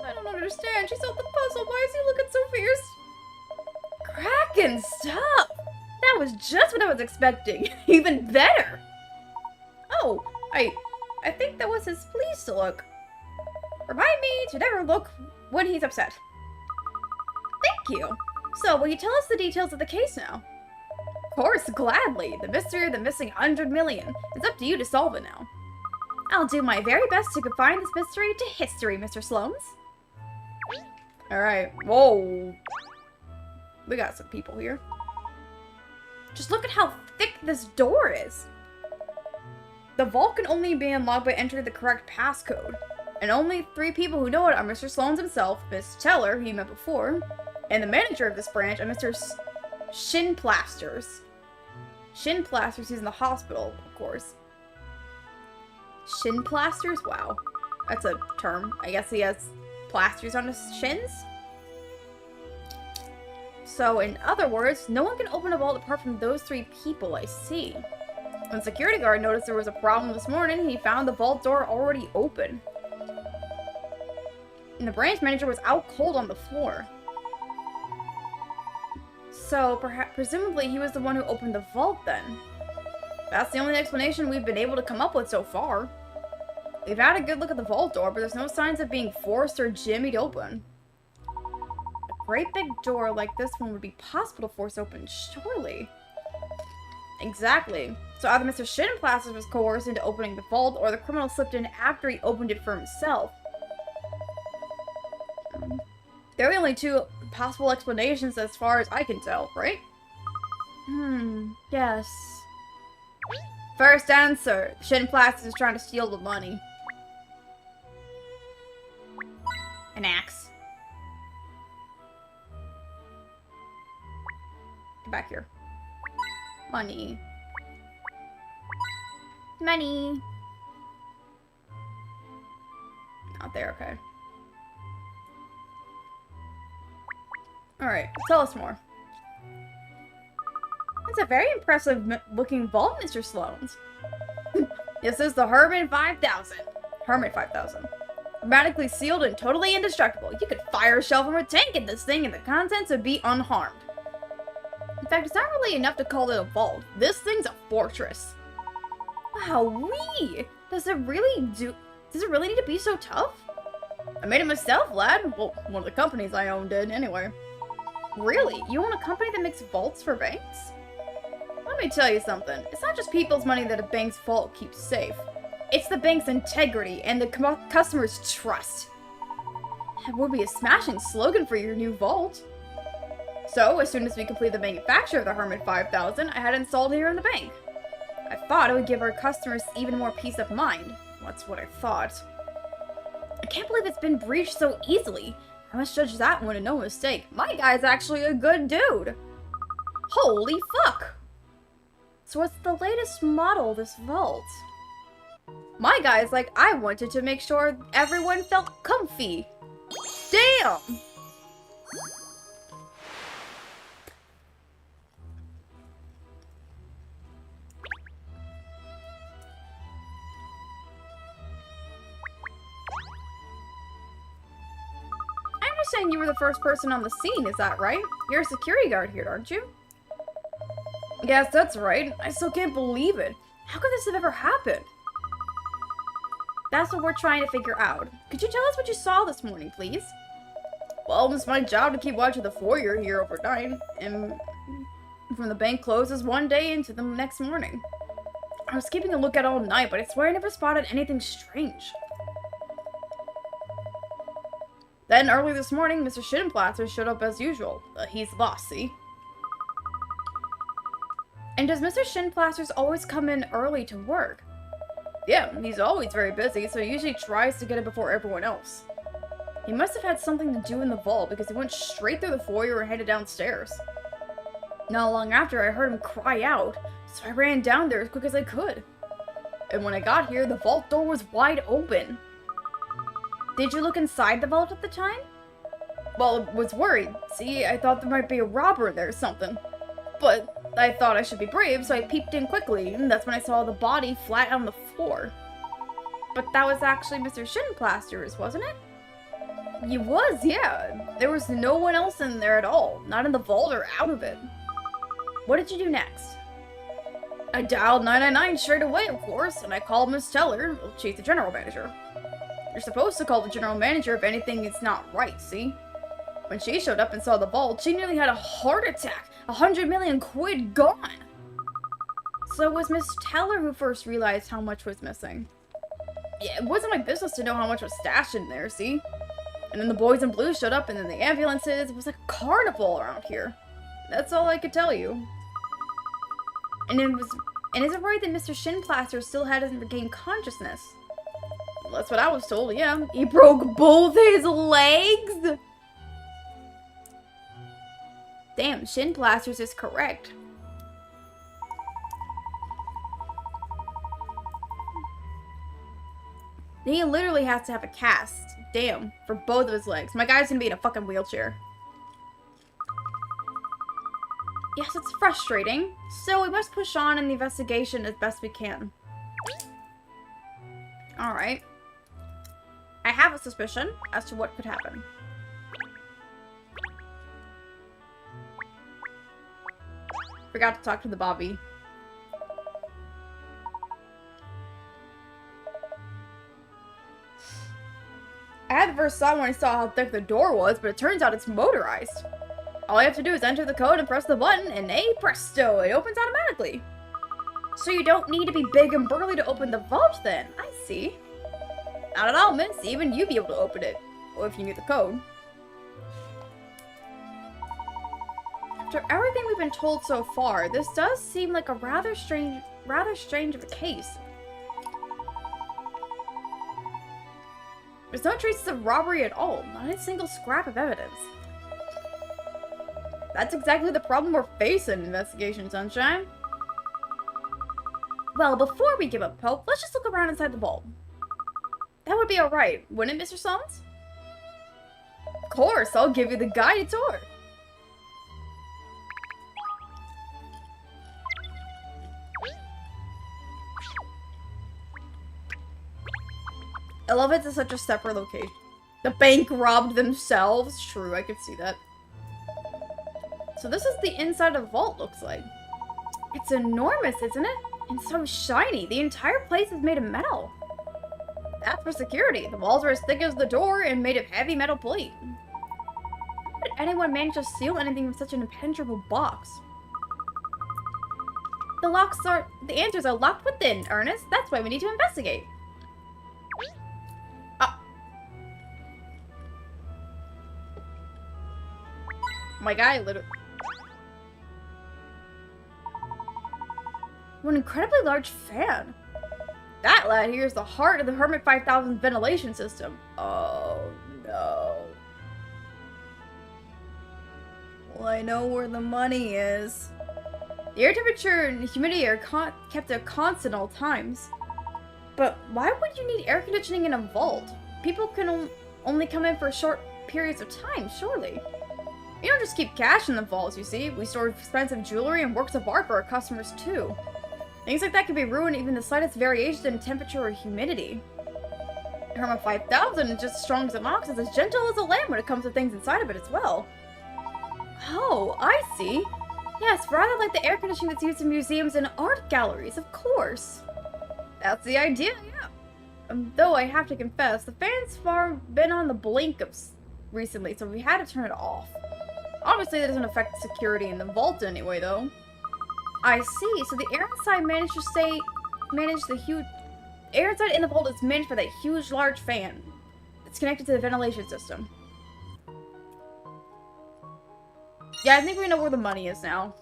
I don't understand. She solved the puzzle. Why is he looking so fierce? Cracking stuff! That was just what I was expecting. Even better! Oh, I think that was his pleased look. Remind me to never look when he's upset. Thank you. So, will you tell us the details of the case now? Of course, gladly. The mystery of the missing 100 million. It's up to you to solve it now. I'll do my very best to confine this mystery to history, Mr. Sloanes. Alright. Whoa. We got some people here. Just look at how thick this door is. The vault can only be unlocked by entering the correct passcode. And only 3 people who know it are Mr. Sloanes himself, Miss Teller, who you met before, and the manager of this branch, and Mr. Shinplasters. Shinplasters, he's in the hospital, of course. Shinplasters? Wow. That's a term. I guess he has plasters on his shins? So, in other words, no one can open a vault apart from those 3 people, I see. When the security guard noticed there was a problem this morning, he found the vault door already open. And the branch manager was out cold on the floor. So, presumably he was the one who opened the vault then. That's the only explanation we've been able to come up with so far. We've had a good look at the vault door, but there's no signs of being forced or jimmied open. A great big door like this one would be possible to force open, surely. Exactly. So either Mr. Shinplasters was coerced into opening the vault, or the criminal slipped in after he opened it for himself. There are only 2 possible explanations as far as I can tell, right? Yes. First answer. Shinplasters is trying to steal the money. An axe. Get back here. Money. Money. Not there, okay. Alright, tell us more. It's a very impressive looking vault, Mr. Sloanes. This is the Herman 5000. Herman 5000. Hermetically sealed and totally indestructible. You could fire a shell from a tank in this thing and the contents would be unharmed. In fact, it's not really enough to call it a vault. This thing's a fortress. Wowee! Does it really need to be so tough? I made it myself, lad. Well, one of the companies I own did, anyway. Really? You own a company that makes vaults for banks? Let me tell you something. It's not just people's money that a bank's vault keeps safe. It's the bank's integrity and the customer's trust. That would be a smashing slogan for your new vault. So, as soon as we complete the manufacture of the Herman 5000, I had it installed here in the bank. I thought it would give our customers even more peace of mind. That's what I thought. I can't believe it's been breached so easily. I must judge that one and no mistake. My guy's actually a good dude. Holy fuck! So what's the latest model of this vault? My guy's like, I wanted to make sure everyone felt comfy. Damn! I understand you were the first person on the scene, is that right? You're a security guard here, aren't you? Yes, that's right. I still can't believe it. How could this have ever happened? That's what we're trying to figure out. Could you tell us what you saw this morning, please? Well, it's my job to keep watch of the foyer here overnight, and from the bank closes one day into the next morning. I was keeping a lookout all night, but I swear I never spotted anything strange. Then, early this morning, Mr. Shinplasters showed up as usual. He's lost, see? And does Mr. Shinplasters always come in early to work? Yeah, he's always very busy, so he usually tries to get it before everyone else. He must have had something to do in the vault, because he went straight through the foyer and headed downstairs. Not long after, I heard him cry out, so I ran down there as quick as I could. And when I got here, the vault door was wide open. Did you look inside the vault at the time? Well, I was worried. See, I thought there might be a robber in there or something. But I thought I should be brave, so I peeped in quickly, and that's when I saw the body flat on the floor. But that was actually Mr. Shinplaster's, wasn't it? It was, yeah. There was no one else in there at all. Not in the vault or out of it. What did you do next? I dialed 999 straight away, of course, and I called Miss Teller. Well, she's the general manager. You're supposed to call the general manager if anything is not right, see? When she showed up and saw the vault, she nearly had a heart attack. 100 million quid gone. So it was Miss Teller who first realized how much was missing. Yeah, it wasn't my business to know how much was stashed in there, see? And then the boys in blue showed up, and then the ambulances. It was like a carnival around here. That's all I could tell you. And is it right that Mr. Shinplaster still hasn't regained consciousness? Well, that's what I was told, yeah. He broke both his legs? Damn, Shinplaster's is correct. He literally has to have a cast. Damn, for both of his legs. My guy's gonna be in a fucking wheelchair. Yes, it's frustrating. So we must push on in the investigation as best we can. Alright. I have a suspicion as to what could happen. Forgot to talk to the Bobby. I had the first thought when I saw how thick the door was, but it turns out it's motorized. All I have to do is enter the code and press the button, and hey presto, it opens automatically. So you don't need to be big and burly to open the vault then. I see. Not at all, miss. Even you'd be able to open it. Or if you knew the code. After everything we've been told so far, this does seem like a rather strange of a case. There's no traces of robbery at all. Not a single scrap of evidence. That's exactly the problem we're facing, Investigation Sunshine. Well, before we give up hope, let's just look around inside the vault. That would be alright, wouldn't it, Mr. Summons? Of course, I'll give you the guided tour. I love it's such a separate location. The bank robbed themselves. True, I could see that. So this is the inside of the vault, looks like. It's enormous, isn't it? And so shiny. The entire place is made of metal. That's for security. The walls are as thick as the door and made of heavy metal plate. How did anyone manage to steal anything from such an impenetrable box? The answers are locked within, Ernest. That's why we need to investigate. My guy literally... What an incredibly large fan. That lad here is the heart of the Hermit 5000 ventilation system. Oh, no. Well, I know where the money is. The air temperature and humidity are kept at constant all times. But why would you need air conditioning in a vault? People can only come in for short periods of time, surely. We don't just keep cash in the vaults, you see. We store expensive jewelry and works of art for our customers, too. Things like that can be ruined even the slightest variation in temperature or humidity. Hermit 5000 is just as strong as an ox, as gentle as a lamb when it comes to things inside of it as well. Oh, I see. Yes, rather like the air conditioning that's used in museums and art galleries, of course. That's the idea, yeah. Though I have to confess, the fan's been on the blink of recently, so we had to turn it off. Obviously, that doesn't affect security in the vault anyway, though. I see. So the air inside air inside in the vault is meant for that huge, large fan. It's connected to the ventilation system. Yeah, I think we know where the money is now.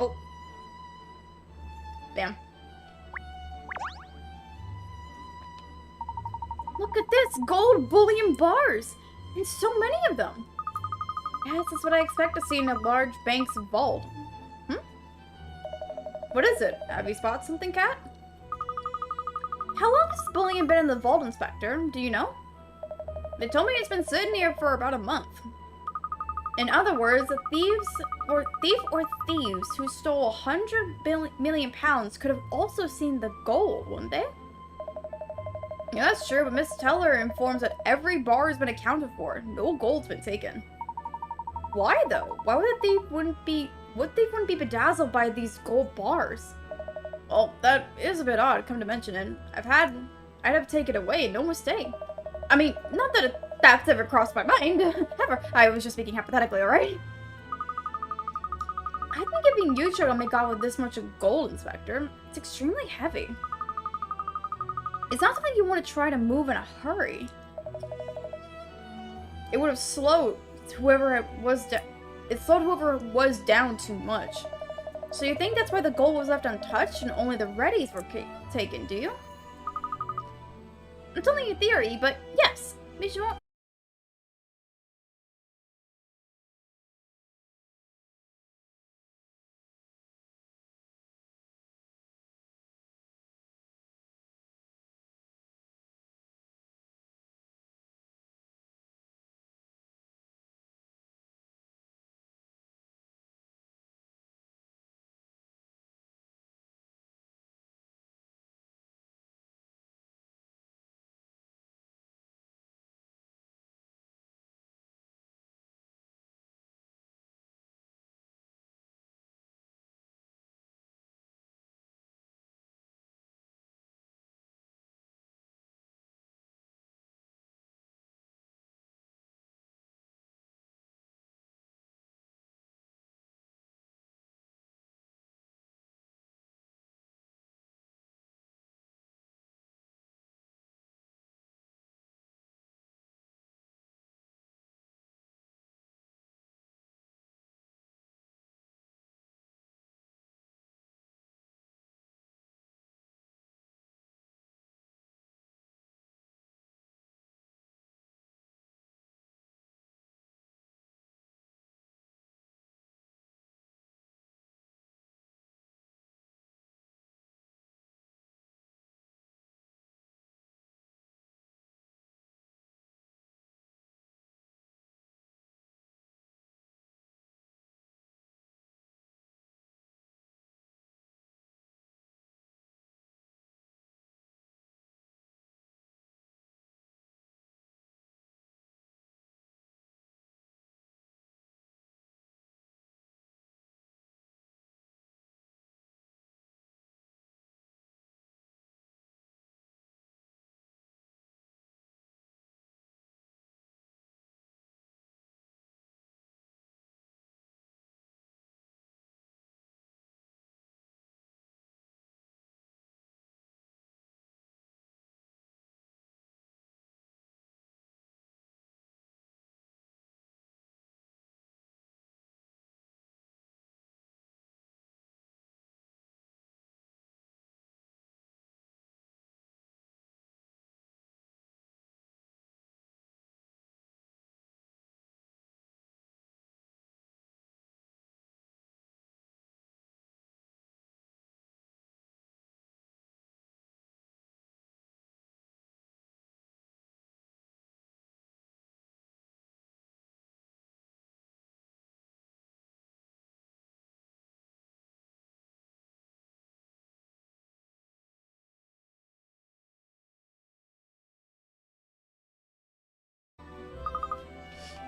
Oh. Damn. Look at this! Gold bullion bars! And so many of them! Yes, that's what I expect to see in a large bank's vault. What is it? Have you spotted something, Cat? How long has this bullion been in the vault, Inspector? Do you know? They told me it's been sitting here for about a month. In other words, the thief or thieves who stole 100 million pounds could have also seen the gold, wouldn't they? Yeah, that's true, but Miss Teller informs that every bar has been accounted for. No gold's been taken. Why though? Why would a thief wouldn't be bedazzled by these gold bars? Well, that is a bit odd, come to mention it. I'd have taken it away, no mistake. I mean, not that that's ever crossed my mind. Ever. I was just speaking hypothetically, alright? I think it'd be unusual to make off with this much gold, Inspector. It's extremely heavy. It's not something you want to try to move in a hurry. It would have slowed whoever it was down. It slowed whoever was down too much. So you think that's why the gold was left untouched and only the readies were taken, do you? It's only a theory, but yes, visual.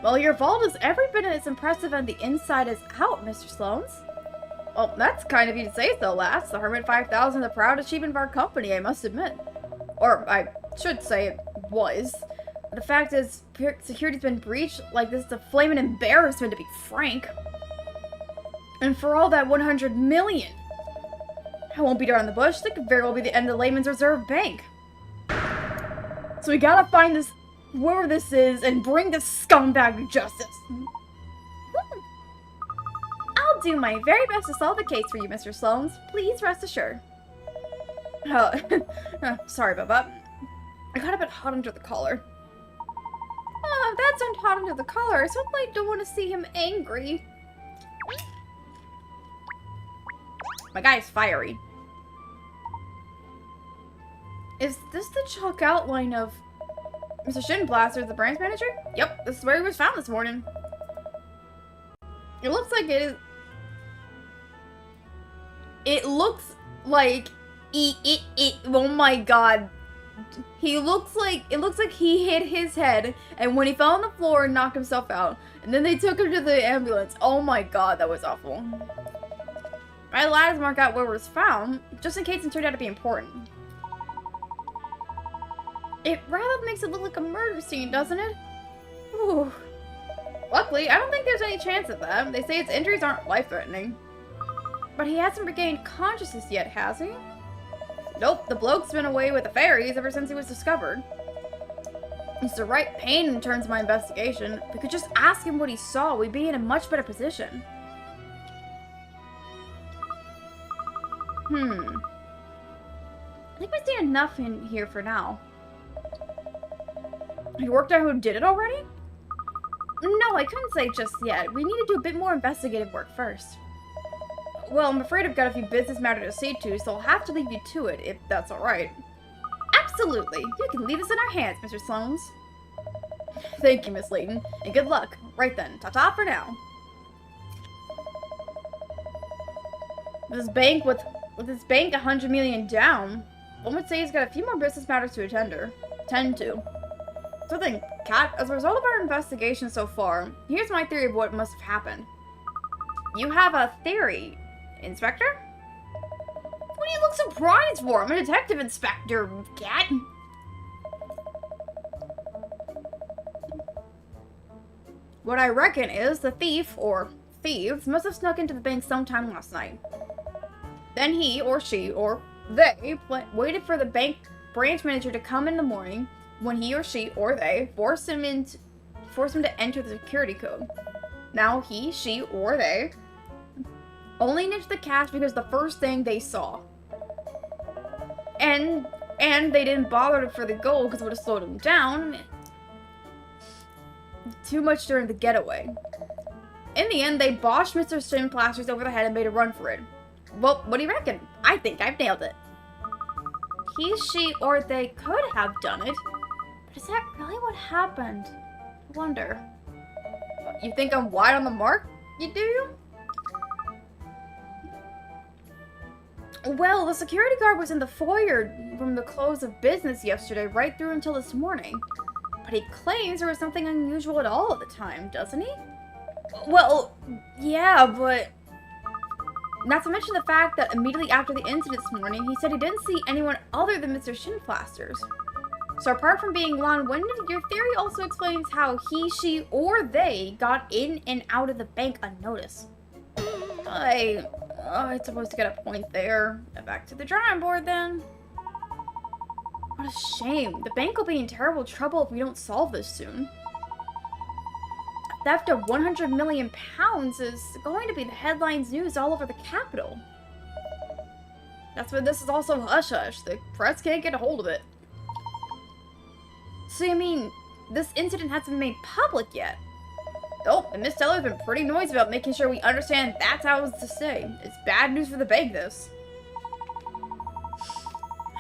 Well, your vault is every bit as impressive on the inside as out, Mr. Sloanes. Well, that's kind of you to say so, lass. The Hermit 5000 is the proud achievement of our company, I must admit. Or, I should say it was. The fact is, security's been breached like this is a flaming embarrassment, to be frank. And for all that 100 million, I won't beat around the bush. That could very well be the end of the Layman's Reserve Bank. So we gotta find this, whoever this is, and bring this scumbag to justice. I'll do my very best to solve the case for you, Mr. Sloanes. Please rest assured. Sorry about that. I got a bit hot under the collar. If that's not hot under the collar, I certainly don't want to see him angry. My guy's fiery. Is this the chalk outline of Mr. Shinblaster, the branch manager? Yep, this is where he was found this morning. It looks like it is... It looks like... Oh my god. He looks like... It looks like he hit his head, and when he fell on the floor and knocked himself out, and then they took him to the ambulance. Oh my god, that was awful. My lads mark out where it was found, just in case it turned out to be important. It rather makes it look like a murder scene, doesn't it? Ooh. Luckily, I don't think there's any chance of that. They say its injuries aren't life-threatening. But he hasn't regained consciousness yet, has he? Nope, the bloke's been away with the fairies ever since he was discovered. It's the right pain in terms of my investigation. If we could just ask him what he saw, we'd be in a much better position. I think we've seen enough in here for now. You worked out who did it already? No, I couldn't say just yet. We need to do a bit more investigative work first. Well, I'm afraid I've got a few business matters to see to, so I'll have to leave you to it, if that's alright. Absolutely! You can leave this in our hands, Mr. Sloanes. Thank you, Miss Layton, and good luck. Right then, ta-ta for now. With this bank 100 million down, one would say he's got a few more business matters to attend to. So then, Kat, as a result of our investigation so far, here's my theory of what must have happened. You have a theory, Inspector? What do you look surprised for? I'm a detective inspector, Kat. What I reckon is the thief, or thieves, must have snuck into the bank sometime last night. Then he, or she, or they waited for the bank branch manager to come in the morning, when he or she, or they, forced him to enter the security code. Now he, she, or they only nicked the cash because the first thing they saw. And they didn't bother for the gold because it would have slowed them down too much during the getaway. In the end, they boshed Mr. Shinplasters over the head and made a run for it. Well, what do you reckon? I think I've nailed it. He, she, or they could have done it. But is that really what happened? I wonder. You think I'm wide on the mark? You do? Well, the security guard was in the foyer from the close of business yesterday right through until this morning. But he claims there was something unusual at all at the time, doesn't he? Well, yeah, but... Not to mention the fact that immediately after the incident this morning, he said he didn't see anyone other than Mr. Shinplasters. So apart from being long-winded, your theory also explains how he, she, or they got in and out of the bank unnoticed. I suppose to get a point there. Back to the drawing board then. What a shame. The bank will be in terrible trouble if we don't solve this soon. A theft of 100 million pounds is going to be the headlines news all over the capital. That's why this is also hush-hush. The press can't get a hold of it. So you mean, this incident hasn't been made public yet? Nope, and Miss Teller's been pretty noisy about making sure we understand that's how it's to say. It's bad news for the bank, this.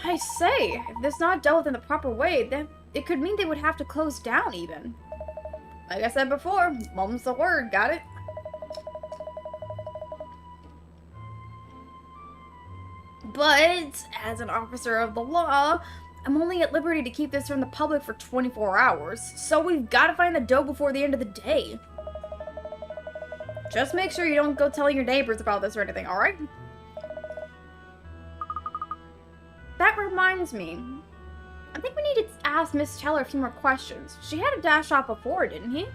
I say, if this is not dealt with in the proper way, then it could mean they would have to close down even. Like I said before, mum's the word, got it? But, as an officer of the law, I'm only at liberty to keep this from the public for 24 hours, so we've got to find the dough before the end of the day. Just make sure you don't go telling your neighbors about this or anything, alright? That reminds me. I think we need to ask Miss Teller a few more questions. She had a dash off before, didn't she?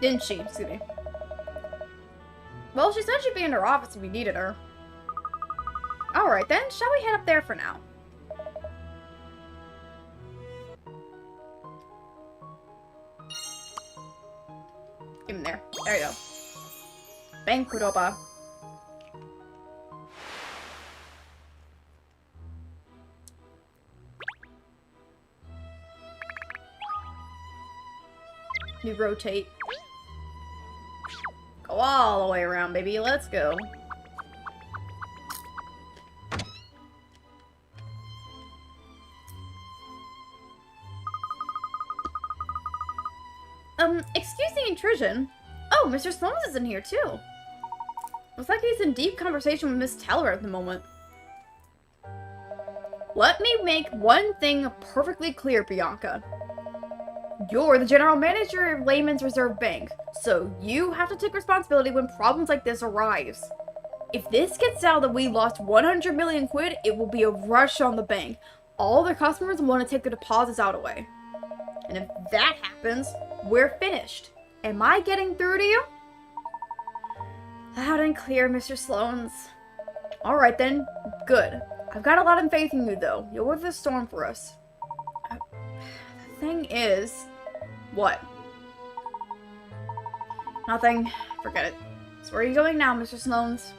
Excuse me. Well, she said she'd be in her office if we needed her. Alright then, shall we head up there for now? Give him there. There you go. Bankuroba. You rotate. Go all the way around, baby. Let's go. Excuse the intrusion. Oh, Mr. Sloan is in here, too. Looks like he's in deep conversation with Miss Teller at the moment. Let me make one thing perfectly clear, Bianca. You're the general manager of Layman's Reserve Bank, so you have to take responsibility when problems like this arise. If this gets out that we lost 100 million quid, it will be a rush on the bank. All the customers want to take the deposits out away. And if that happens, we're finished. Am I getting through to you? Loud and clear, Mr. Sloans. Alright then, good. I've got a lot of faith in you, though. You'll weather the storm for us. The thing is... What? Nothing. Forget it. So where are you going now, Mr. Sloans?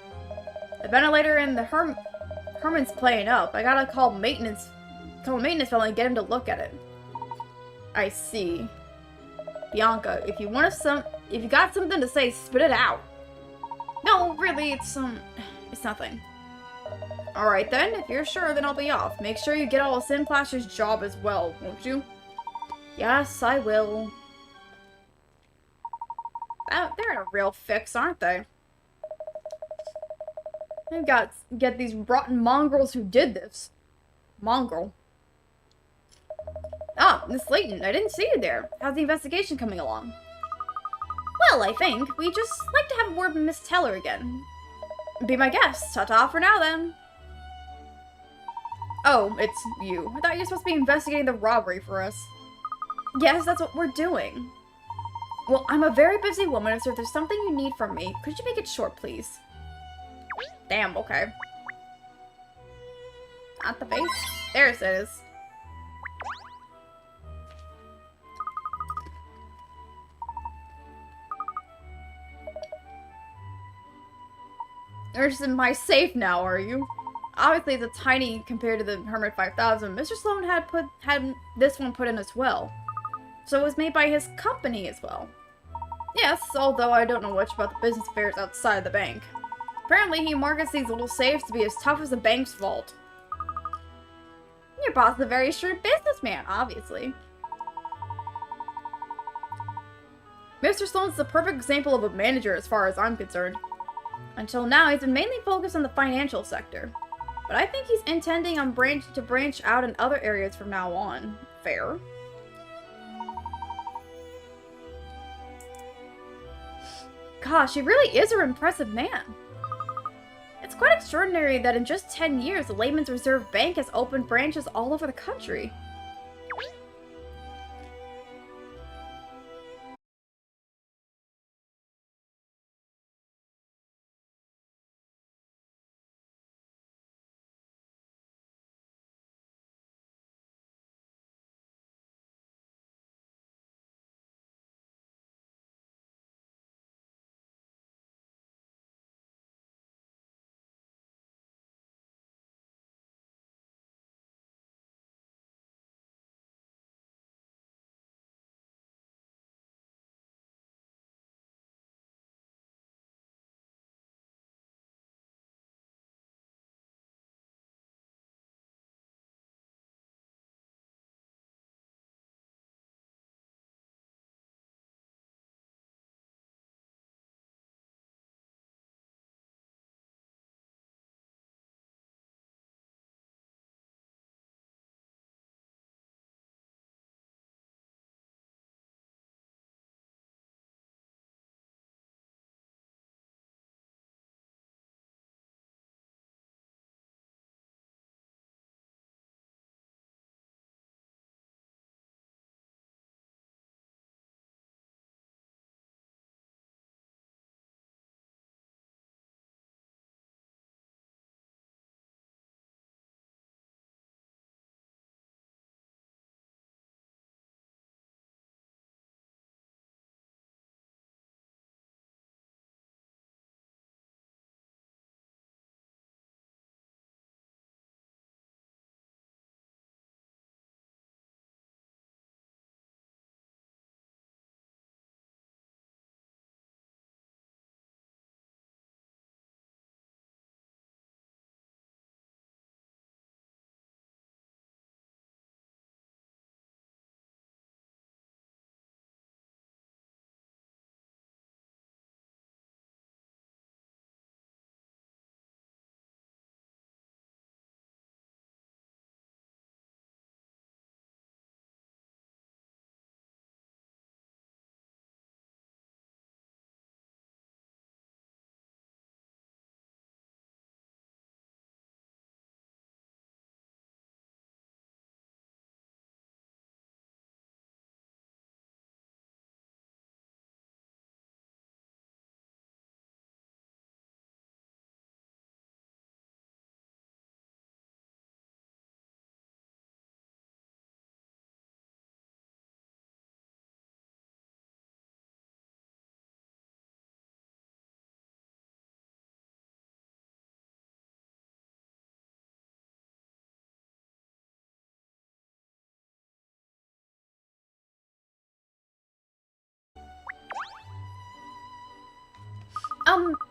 The ventilator in the Herman's playing up. I gotta call maintenance fellow and get him to look at it. I see. Bianca, if you got something to say, spit it out. No, really, it's nothing. Alright then, if you're sure, then I'll be off. Make sure you get all of Sinflash's job as well, won't you? Yes, I will. They're in a real fix, aren't they? We've got to get these rotten mongrels who did this. Mongrel. Ah, Miss Layton, I didn't see you there. How's the investigation coming along? Well, I think we'd just like to have a word with Miss Teller again. Be my guest. Ta-ta for now, then. Oh, it's you. I thought you were supposed to be investigating the robbery for us. Yes, that's what we're doing. Well, I'm a very busy woman, so if there's something you need from me, could you make it short, please? Damn, okay. Not the face? There it is. You're just in my safe now, are you? Obviously, it's a tiny compared to the Hermit 5000. Mr. Sloan had this one put in as well. So it was made by his company as well. Yes, although I don't know much about the business affairs outside the bank. Apparently, he markets these little safes to be as tough as a bank's vault. Your boss is a very shrewd businessman, obviously. Mr. Sloan's the perfect example of a manager as far as I'm concerned. Until now, he's been mainly focused on the financial sector. But I think he's intending on to branch out in other areas from now on. Fair. Gosh, he really is an impressive man. It's quite extraordinary that in just 10 years, the Layman's Reserve Bank has opened branches all over the country.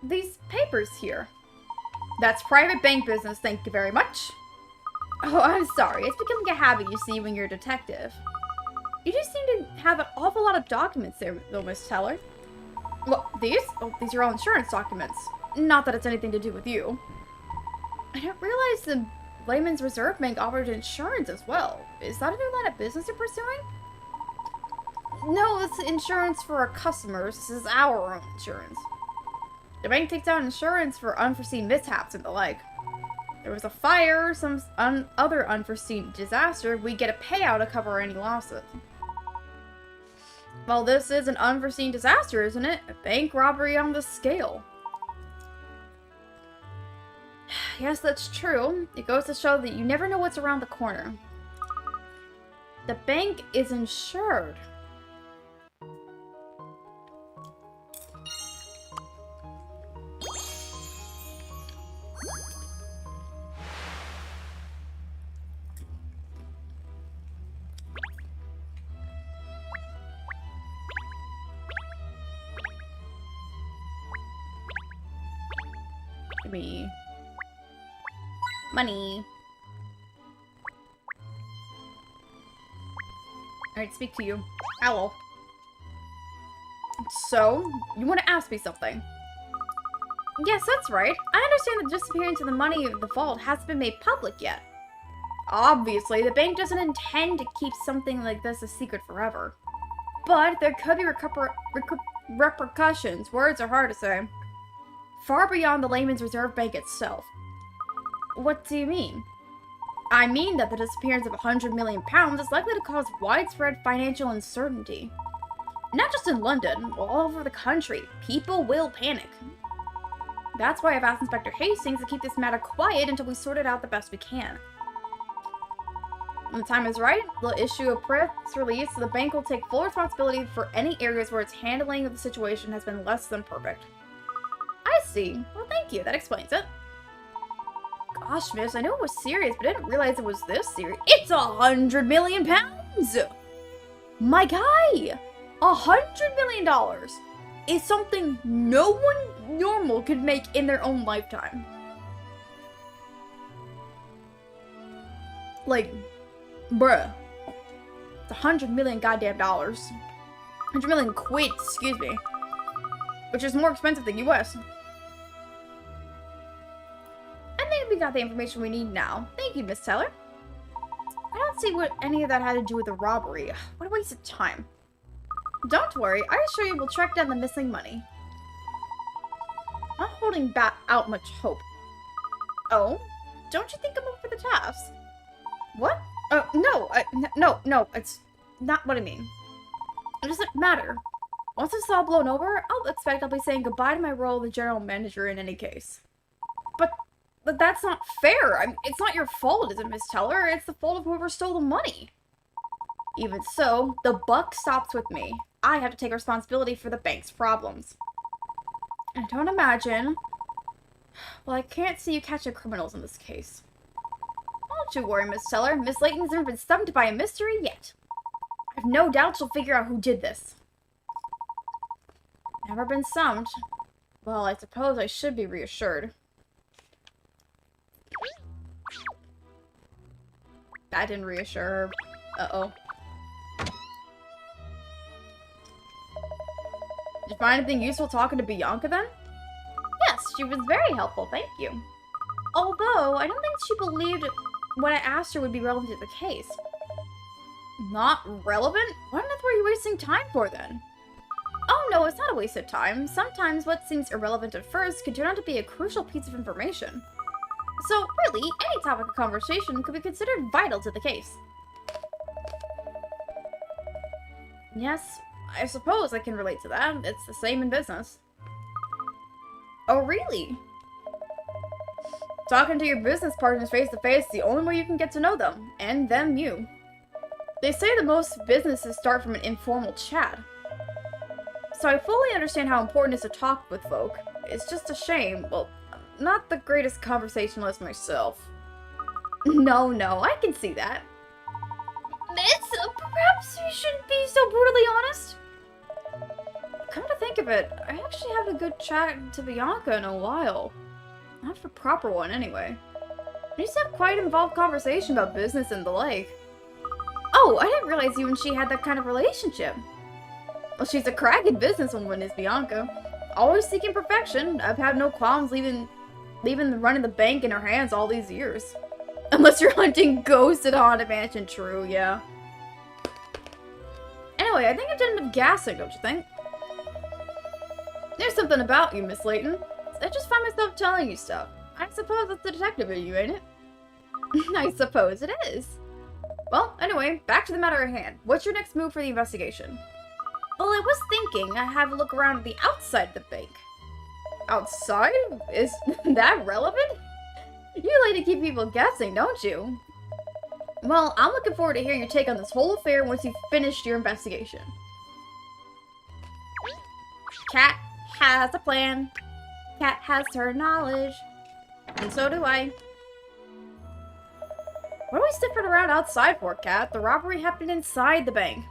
These papers here. That's private bank business, thank you very much. Oh, I'm sorry. It's becoming a habit, you see, when you're a detective. You just seem to have an awful lot of documents there, though, Miss Teller. Well, these? Oh, these are all insurance documents. Not that it's anything to do with you. I didn't realize the Layman's Reserve Bank offered insurance as well. Is that a new line of business you're pursuing? No, it's insurance for our customers. This is our own insurance. The bank takes out insurance for unforeseen mishaps and the like. There was a fire or some other unforeseen disaster, we get a payout to cover any losses. Well, this is an unforeseen disaster, isn't it? A bank robbery on the scale. Yes, that's true. It goes to show that you never know what's around the corner. The bank is insured. Give me money. Alright, speak to you. Hello. So, you want to ask me something? Yes, that's right. I understand the disappearance of the money of the vault hasn't been made public yet. Obviously, the bank doesn't intend to keep something like this a secret forever. But there could be repercussions. Words are hard to say. Far beyond the Layman's Reserve Bank itself. What do you mean? I mean that the disappearance of £100 million is likely to cause widespread financial uncertainty. Not just in London, all over the country. People will panic. That's why I've asked Inspector Hastings to keep this matter quiet until we sort it out the best we can. When the time is right, they'll issue a press release so the bank will take full responsibility for any areas where its handling of the situation has been less than perfect. I see. Well, thank you. That explains it. Gosh, miss, I know it was serious, but I didn't realize it was this serious. It's £100 million! My guy! $100 million is something no one normal could make in their own lifetime. Like, bruh. It's $100 million goddamn dollars. 100 million quid, excuse me. Which is more expensive than US. I think we got the information we need now. Thank you, Miss Teller. I don't see what any of that had to do with the robbery. What a waste of time. Don't worry, I assure you we'll track down the missing money. I'm not holding out much hope. Oh? Don't you think I'm up for the task? What? No, it's not what I mean. It doesn't matter. Once it's all blown over, I'll expect I'll be saying goodbye to my role as the general manager in any case. But that's not fair. It's not your fault, is it, Miss Teller? It's the fault of whoever stole the money. Even so, the buck stops with me. I have to take responsibility for the bank's problems. I don't imagine... Well, I can't see you catching criminals in this case. Don't you worry, Miss Teller. Miss Layton's never been stumped by a mystery yet. I've no doubt she'll figure out who did this. Never been stumped. Well, I suppose I should be reassured. That didn't reassure her. Uh-oh. Did you find anything useful talking to Bianca then? Yes, she was very helpful, thank you. Although, I don't think she believed what I asked her would be relevant to the case. Not relevant? What on earth were you wasting time for then? Oh no, it's not a waste of time. Sometimes what seems irrelevant at first could turn out to be a crucial piece of information. So, really, any topic of conversation could be considered vital to the case. Yes, I suppose I can relate to that. It's the same in business. Oh, really? Talking to your business partners face to face is the only way you can get to know them, and them you. They say that most businesses start from an informal chat. So I fully understand how important it is to talk with folk. It's just a shame. Well, not the greatest conversationalist myself. No, I can see that. Miss, perhaps you shouldn't be so brutally honest. Come to think think of it, I actually haven't a good chat to Bianca in a while. Not a proper one, anyway. We used to have quite an involved conversation about business and the like. Oh, I didn't realize you and she had that kind of relationship. Well, she's a cracking businesswoman, is Bianca. Always seeking perfection. I've had no qualms leaving the run of the bank in her hands all these years. Unless you're hunting ghosts at Haunted Mansion. True, yeah. Anyway, I think I've done enough gassing, don't you think? There's something about you, Miss Layton. I just find myself telling you stuff. I suppose that's the detective in you, ain't it? I suppose it is. Well, anyway, back to the matter at hand. What's your next move for the investigation? Well, I was thinking I'd have a look around at the outside of the bank. Outside? Is that relevant? You like to keep people guessing, don't you? Well, I'm looking forward to hearing your take on this whole affair once you've finished your investigation. Cat has a plan. Cat has her knowledge. And so do I. What are we sniffing around outside for, Cat? The robbery happened inside the bank.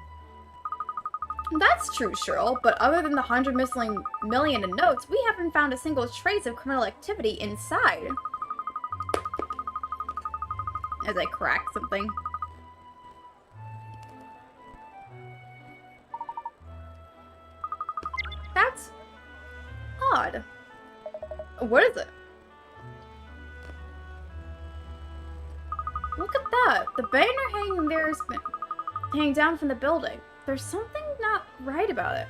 That's true, Cheryl, but other than the 100 million in notes, we haven't found a single trace of criminal activity inside. As I crack something. That's odd. What is it? Look at that. The banner hanging there has been hanging down from the building. There's something not right about it.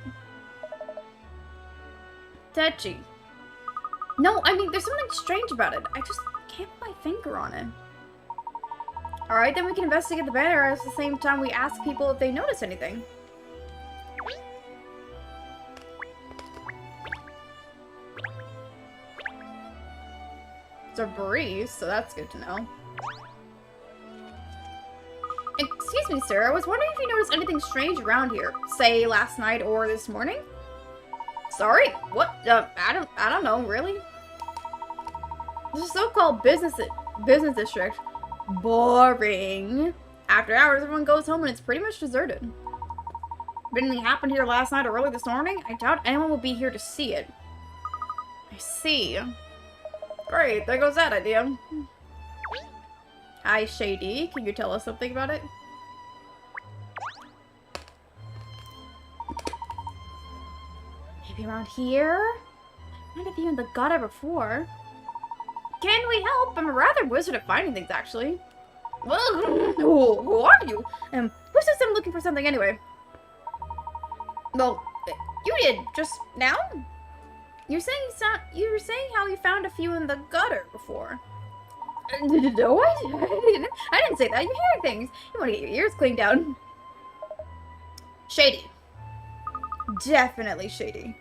Tetchy. No, I mean, there's something strange about it. I just can't put my finger on it. Alright, then we can investigate the banner at the same time we ask people if they notice anything. It's a breeze, so that's good to know. Excuse me, sir. I was wondering if you noticed anything strange around here. Say, last night or this morning? Sorry? What? I don't know, really? This is so-called business district. Boring. After hours, everyone goes home and it's pretty much deserted. If anything happened here last night or early this morning, I doubt anyone will be here to see it. I see. Great, there goes that idea. Hi, Shady. Can you tell us something about it? Maybe around here? I might have even the gutter before. Can we help? I'm a rather wizard at finding things, actually. Well, who are you? Who says I'm looking for something anyway? Well, you did just now? You were saying how you found a few in the gutter before. No, I didn't say that. You hear things. You want to get your ears cleaned out. Shady. Definitely shady.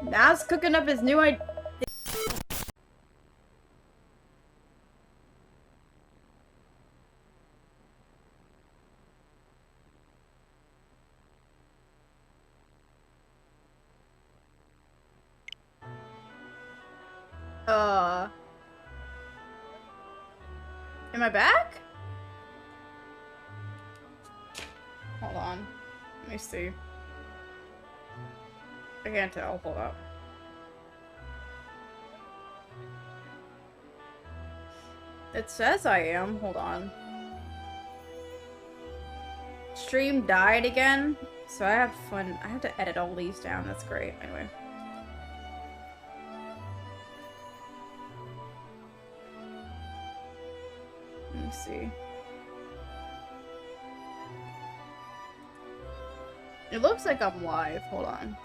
Matt's cooking up his new idea. Am I back? Hold on. Let me see. I can't tell. Hold up. It says I am. Hold on. Stream died again. So I have fun. I have to edit all these down. That's great. Anyway. Let me see. It looks like I'm live. Hold on.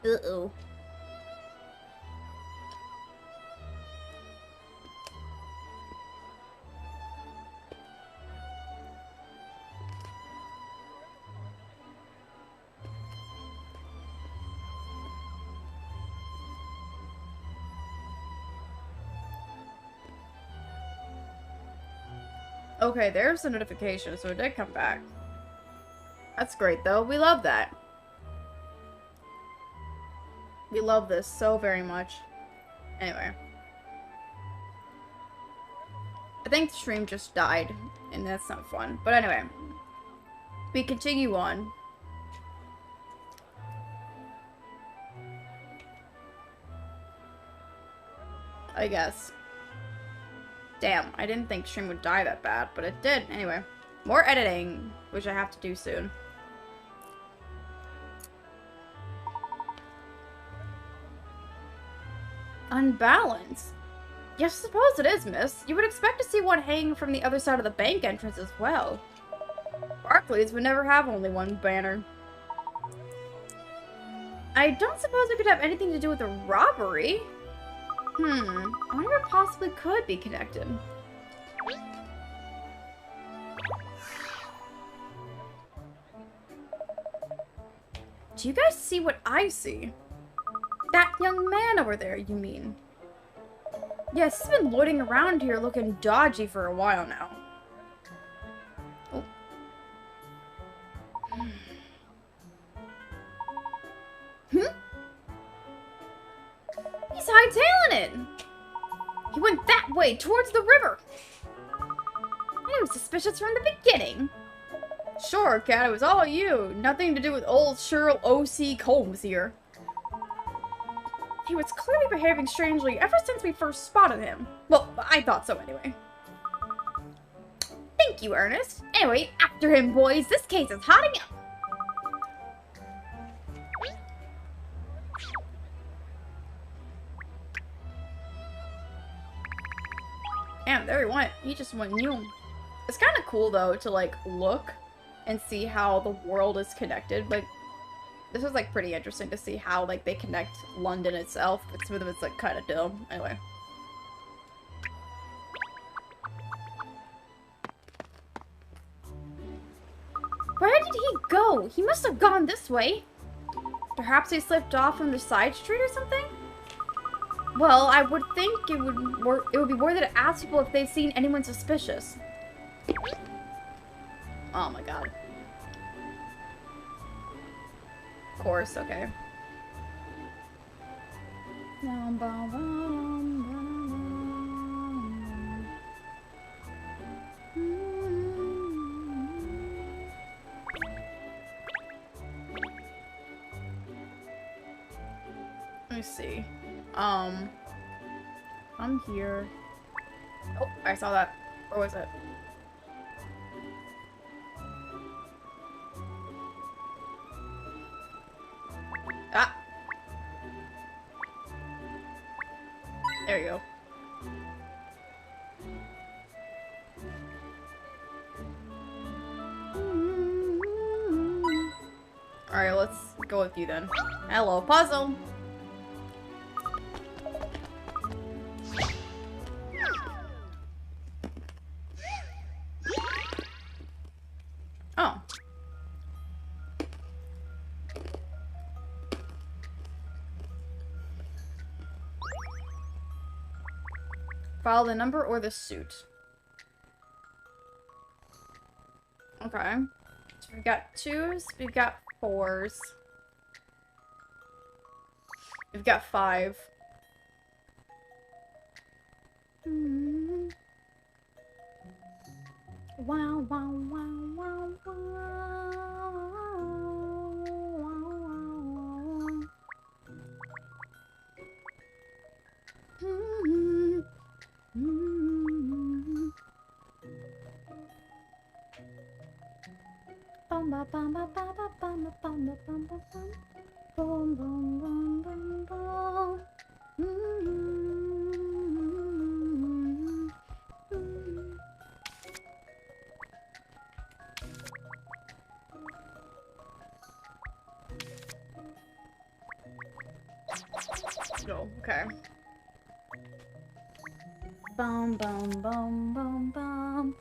Uh-oh. Okay, there's the notification, so it did come back. That's great, though. We love that. We love this so very much. Anyway. I think the stream just died, and that's not fun. But anyway. We continue on. I guess. Damn, I didn't think stream would die that bad, but it did. Anyway. More editing, which I have to do soon. Unbalanced? Yes, I suppose it is, miss. You would expect to see one hanging from the other side of the bank entrance as well. Barclays would never have only one banner. I don't suppose it could have anything to do with a robbery. I wonder if it possibly could be connected. Do you guys see what I see? That young man over there, you mean? Yes, he's been loitering around here looking dodgy for a while now. Oh. He's hightailing it! He went that way, towards the river! I was suspicious from the beginning. Sure, Cat, it was all you. Nothing to do with old Sherlock O.C. Holmes here. He was clearly behaving strangely ever since we first spotted him. Well, I thought so anyway. Thank you, Ernest. Anyway, after him, boys. This case is hotting up. Damn, there he went. He just went new. It's kind of cool, though, to, like, look and see how the world is connected. Like, this was, like, pretty interesting to see how, like, they connect London itself. But some of it's, like, kind of dumb. Anyway. Where did he go? He must have gone this way. Perhaps he slipped off from the side street or something? Well, I would think it would be worth it to ask people if they've seen anyone suspicious. Oh my god. Of course, okay. Let me see. I'm here. Oh, I saw that. Where was it? Ah! There you go. Alright, let's go with you then. Hello, puzzle! Oh. Follow the number or the suit. Okay. So we've got 2s, we've got 4s. We've got 5. Wow, wow, wow, wow, wow. Bum ba bum ba ba ba bum ba bum ba bum ba bum. Bum bum bum bum bum. Oh, okay. Bum bum bum bum bum.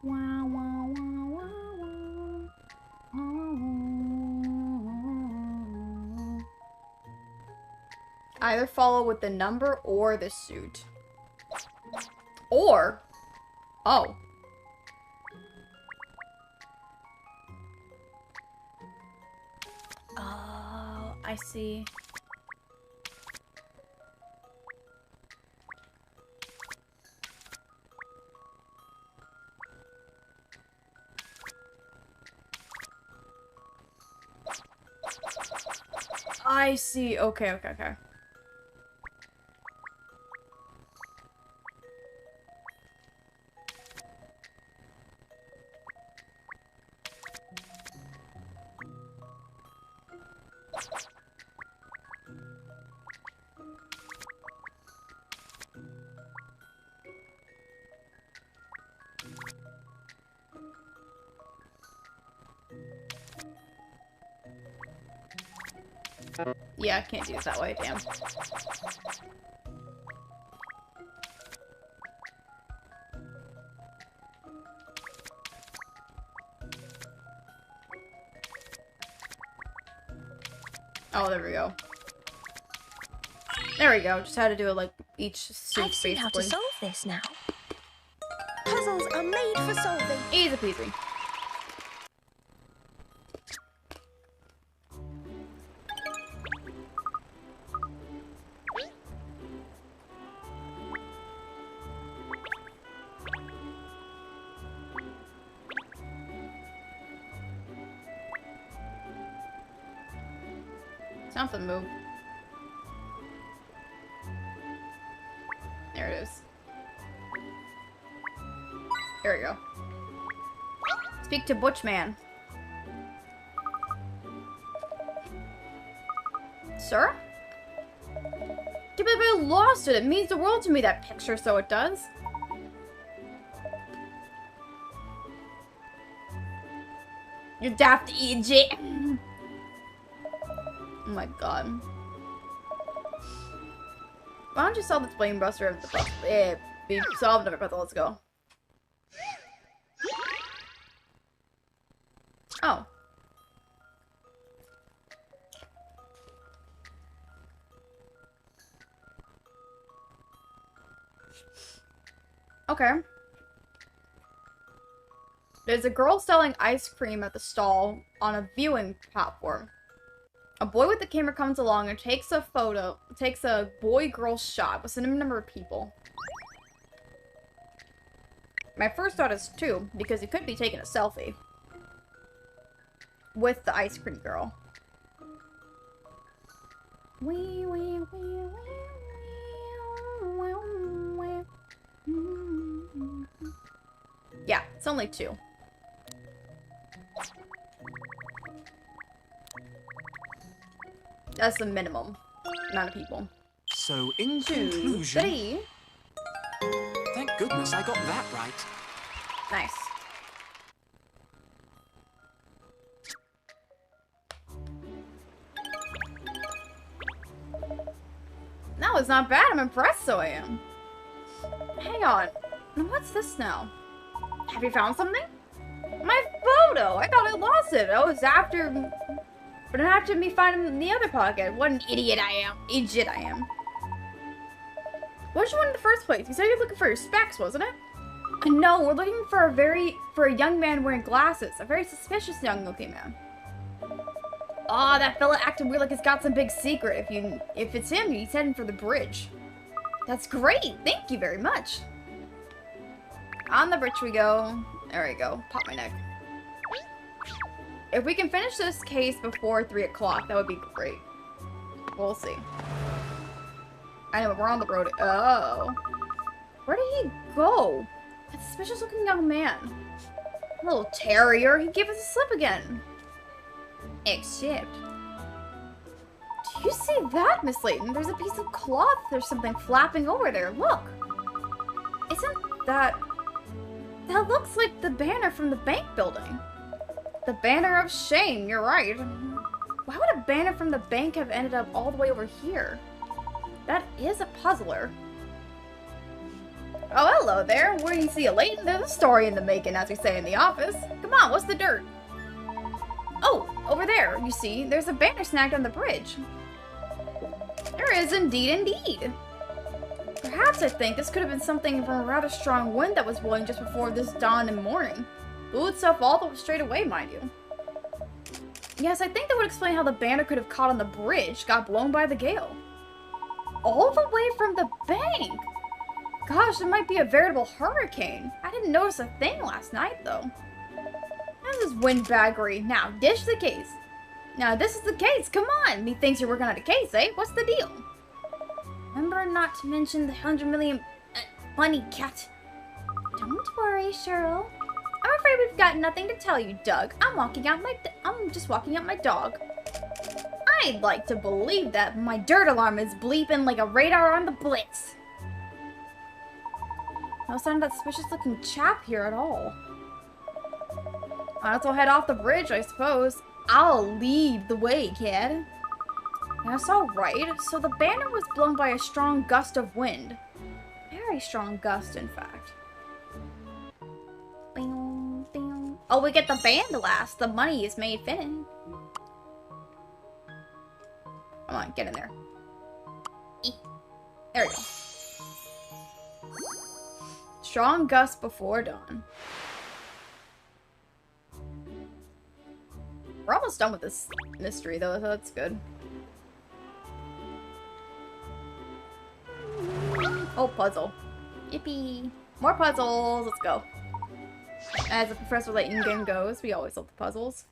Wow wow wow wow wow. Either follow with the number or the suit. Or, oh, I see. I see. Okay, okay, okay. Yeah, I can't do it that way, damn. Oh, there we go. There we go. Just had to do it like each suit, I've seen how to basically. solve this now. Puzzles are made for solving. Easy peasy. Something moved. There it is. There we go. Speak to Butchman. Sir? Can't believe I lost it. It means the world to me, that picture, so it does. You daft idiot. Oh my god. Why don't you solve this blame buster of the bus? We solved it, but let's go. Oh. Okay. There's a girl selling ice cream at the stall on a viewing platform. A boy with the camera comes along and takes a photo, takes a boy-girl shot with a number of people. My first thought is 2, because he could be taking a selfie with the ice cream girl. Yeah, it's only 2. That's the minimum amount of people. So, in 2, conclusion... 3. Thank goodness I got that right. Nice. That was not bad. I'm impressed, so I am. Hang on. What's this now? Have you found something? My photo! I thought I lost it. Oh, it's after... But after me finding the other pocket. What an idiot I am. Idiot I am. What did you want in the first place? You said you were looking for your specs, wasn't it? No, we're looking for a young man wearing glasses. A very suspicious young looking man. Aw, that fella acting weird like he's got some big secret. If it's him, he's heading for the bridge. That's great. Thank you very much. On the bridge we go. There we go. Pop my neck. If we can finish this case before 3 o'clock, that would be great. We'll see. I know, we're on the road. Oh. Where did he go? That suspicious looking young man. Little terrier, he gave us a slip again. Except. Do you see that, Miss Layton? There's a piece of cloth. There's something flapping over there. Look. Isn't that... That looks like the banner from the bank building. The banner of shame, you're right. Why would a banner from the bank have ended up all the way over here? That is a puzzler. Oh, hello there. Where do you see you, Layton? There's a story in the making, as we say in the office. Come on, what's the dirt? Oh, over there, you see, there's a banner snagged on the bridge. There is indeed. Perhaps I think this could have been something from a rather strong wind that was blowing just before this dawn and morning. Blew itself all the way straight away, mind you. Yes, I think that would explain how the banner could have caught on the bridge, got blown by the gale. All the way from the bank! Gosh, it might be a veritable hurricane. I didn't notice a thing last night, though. This is windbaggery. Now, dish the case. Now, this is the case. Come on. Methinks you're working on a case, eh? What's the deal? Remember not to mention the 100 million bunny cat. Don't worry, Cheryl. I'm afraid we've got nothing to tell you, Doug. I'm just walking out my dog. I'd like to believe that my dirt alarm is bleeping like a radar on the blitz. No sign of that suspicious-looking chap here at all. Might as well head off the bridge, I suppose. I'll lead the way, kid. That's alright. So the banner was blown by a strong gust of wind. Very strong gust, in fact. Bing, bing. Oh, we get the band to last. The money is made fitting. Come on, get in there. There we go. Strong gust before dawn. We're almost done with this mystery, though, so that's good. Oh, puzzle. Yippee. More puzzles. Let's go. As the Professor Layton game goes, we always love the puzzles.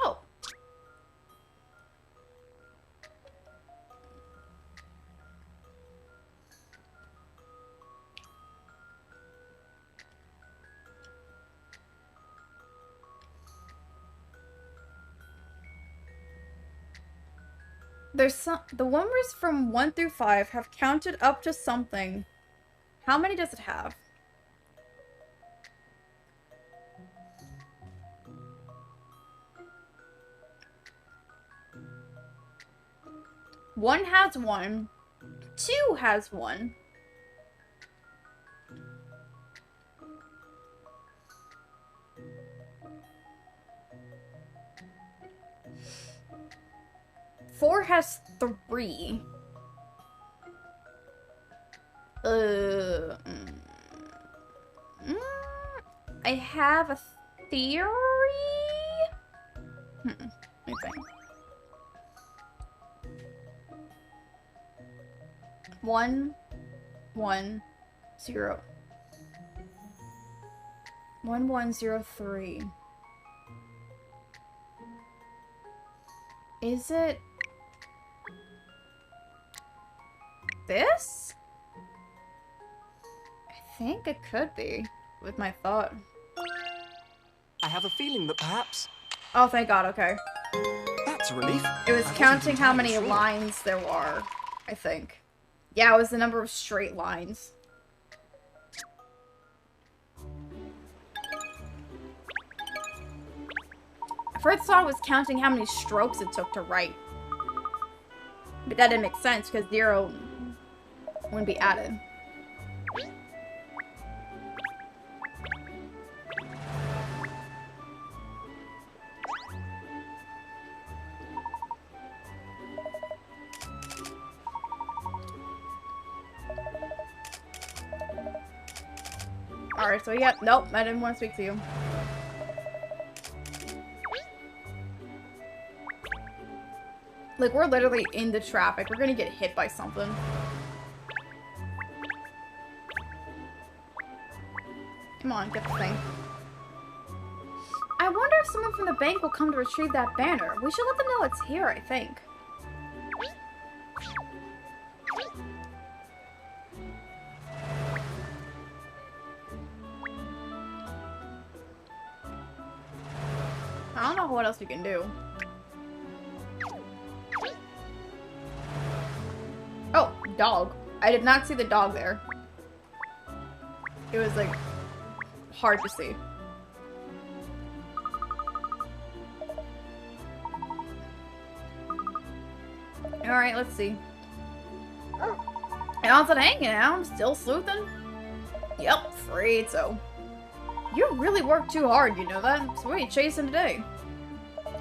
Oh. There's some. The numbers from 1 through 5 have counted up to something. How many does it have? One has 1. 2 has 1. 4 has 3. I have a theory? Let me think. 1, 1, 0. 1, 1, 0, 3. Is it this? I think it could be, with my thought. I have a feeling that perhaps... Oh, thank God, okay. That's a relief. It was I wasn't counting how many entirely sure. lines there are, I think. Yeah, it was the number of straight lines. I first thought it was counting how many strokes it took to write. But that didn't make sense, because 0 wouldn't be added. Alright, so yeah, nope, I didn't want to speak to you. Like, we're literally in the traffic. We're gonna get hit by something. Come on, get the thing. I wonder if someone from the bank will come to retrieve that banner. We should let them know it's here, I think. I don't know what else we can do. Oh, dog. I did not see the dog there. It was, like, hard to see. Alright, let's see. And on to hanging out. I'm still sleuthing. Yep, afraid so. You really worked too hard, you know that? So what are you chasing today?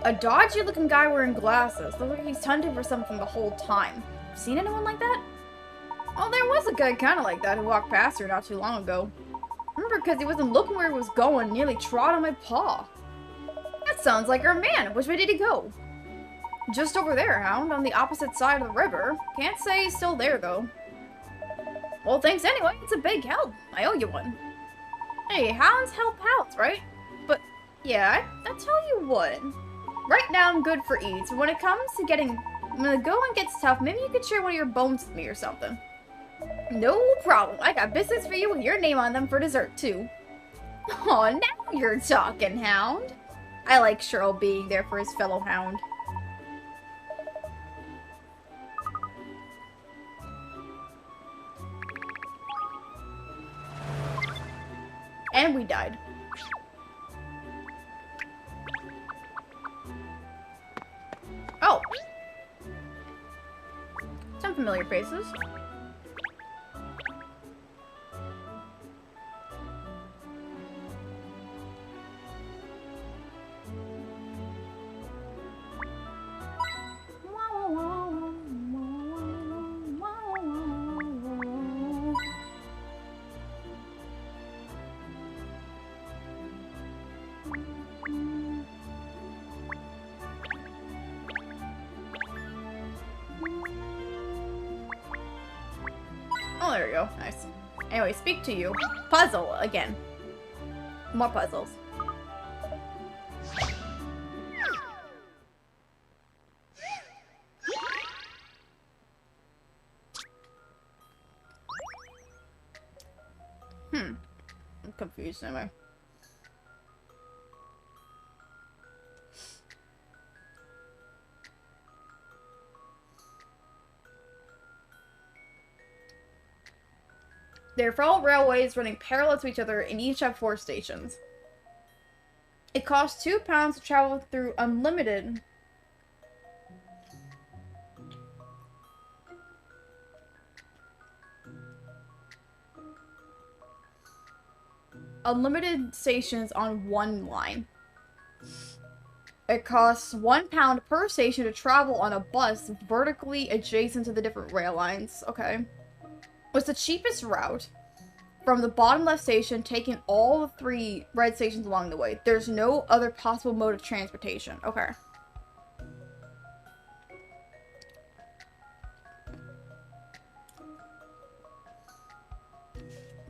A dodgy looking guy wearing glasses. Looks like he's hunting for something the whole time. Seen anyone like that? Oh, there was a guy kind of like that who walked past here not too long ago. Remember because he wasn't looking where he was going, nearly trod on my paw. That sounds like our man. Which way did he go? Just over there, Hound, on the opposite side of the river. Can't say he's still there, though. Well, thanks anyway. It's a big help. I owe you one. Hey, hounds help hounds, right? But, yeah, I tell you what. Right now, I'm good for eats. When it comes to when the going gets tough, maybe you could share one of your bones with me or something. No problem. I got biscuits for you with your name on them for dessert, too. Oh, now you're talking, Hound. I like Cheryl being there for his fellow hound. And we died. Oh. Some familiar faces. Oh, there we go. Nice. Anyway, speak to you. Puzzle again. More puzzles. I'm confused anyway. There are 4 railways running parallel to each other and each have 4 stations. It costs £2 to travel through unlimited. Unlimited stations on one line. It costs £1 per station to travel on a bus vertically adjacent to the different rail lines. Okay. What's the cheapest route? From the bottom left station, taking all the 3 red stations along the way. There's no other possible mode of transportation. Okay.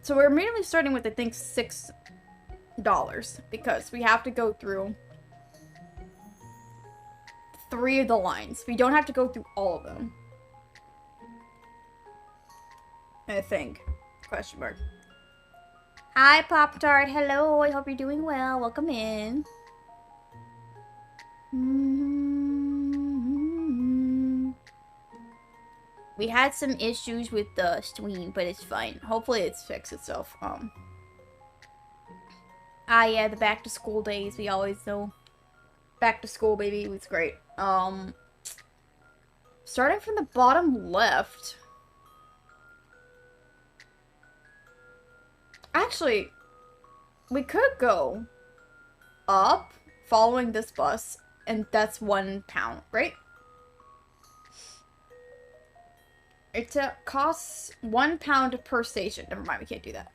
So we're immediately starting with, I think, $6. Because we have to go through 3 of the lines. We don't have to go through all of them. I think. Question mark. Hi, Pop-Tart. Hello. I hope you're doing well. Welcome in. We had some issues with the stream, but it's fine. Hopefully it's fixed itself. Yeah, the back to school days, we always know. Back to school, baby. It was great. Starting from the bottom left. Actually, we could go up following this bus, and that's £1, right? It costs £1 per station. Never mind, we can't do that.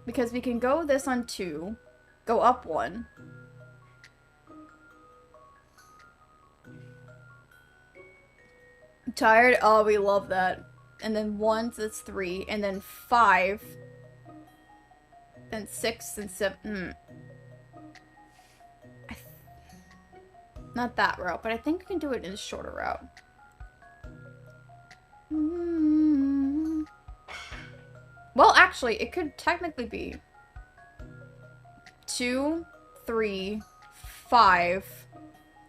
Because we can go this on 2, go up 1. Tired? Oh, we love that. And then 1, so that's 3, and then 5, then 6 and 7. Not that route, but I think we can do it in a shorter route. Well, actually, it could technically be 2, 3, 5.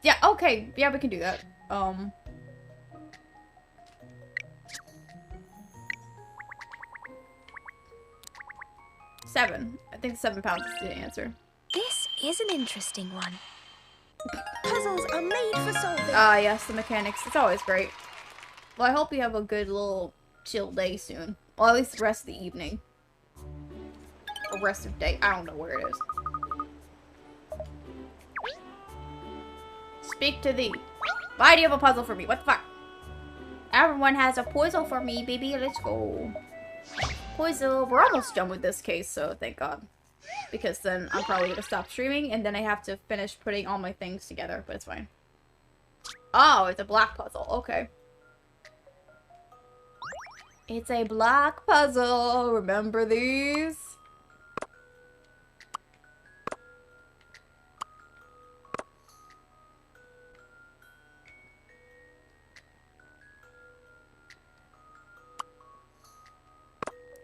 Yeah, okay. Yeah, we can do that. 7. I think £7 is the answer. This is an interesting one. Puzzles are made for solving. Ah, yes, the mechanics. It's always great. Well, I hope you have a good little chill day soon. Well, at least the rest of the evening. Or rest of the day. I don't know where it is. Speak to thee. Why do you have a puzzle for me? What the fuck? Everyone has a puzzle for me, baby. Let's go. Puzzle. We're almost done with this case, so thank God. Because then I'm probably gonna stop streaming, and then I have to finish putting all my things together, but it's fine. Oh, it's a block puzzle. Okay. It's a block puzzle. Remember these?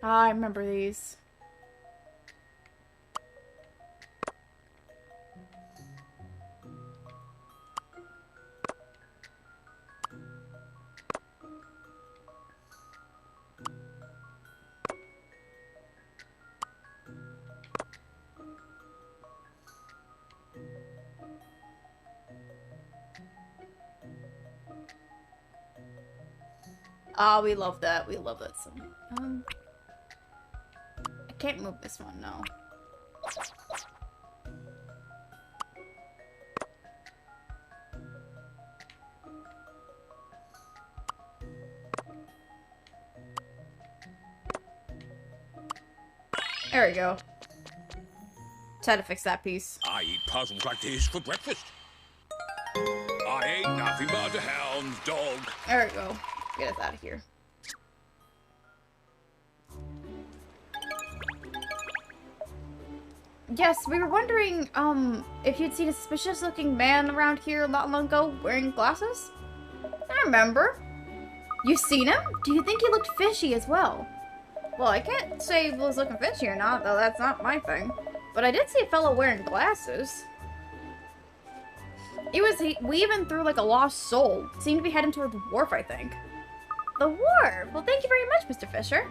I remember these. Oh, we love that. We love that song. I can't move this one, no. There we go. Try to fix that piece. I eat puzzles like this for breakfast. I ain't nothing but a hound's dog. There we go. Get us out of here. Yes, we were wondering, if you'd seen a suspicious-looking man around here not long ago wearing glasses? I remember. You seen him? Do you think he looked fishy as well? Well, I can't say he was looking fishy or not, though that's not my thing. But I did see a fellow wearing glasses. We even threw like a lost soul. Seemed to be heading toward the wharf, I think. The wharf? Well, thank you very much, Mr. Fisher.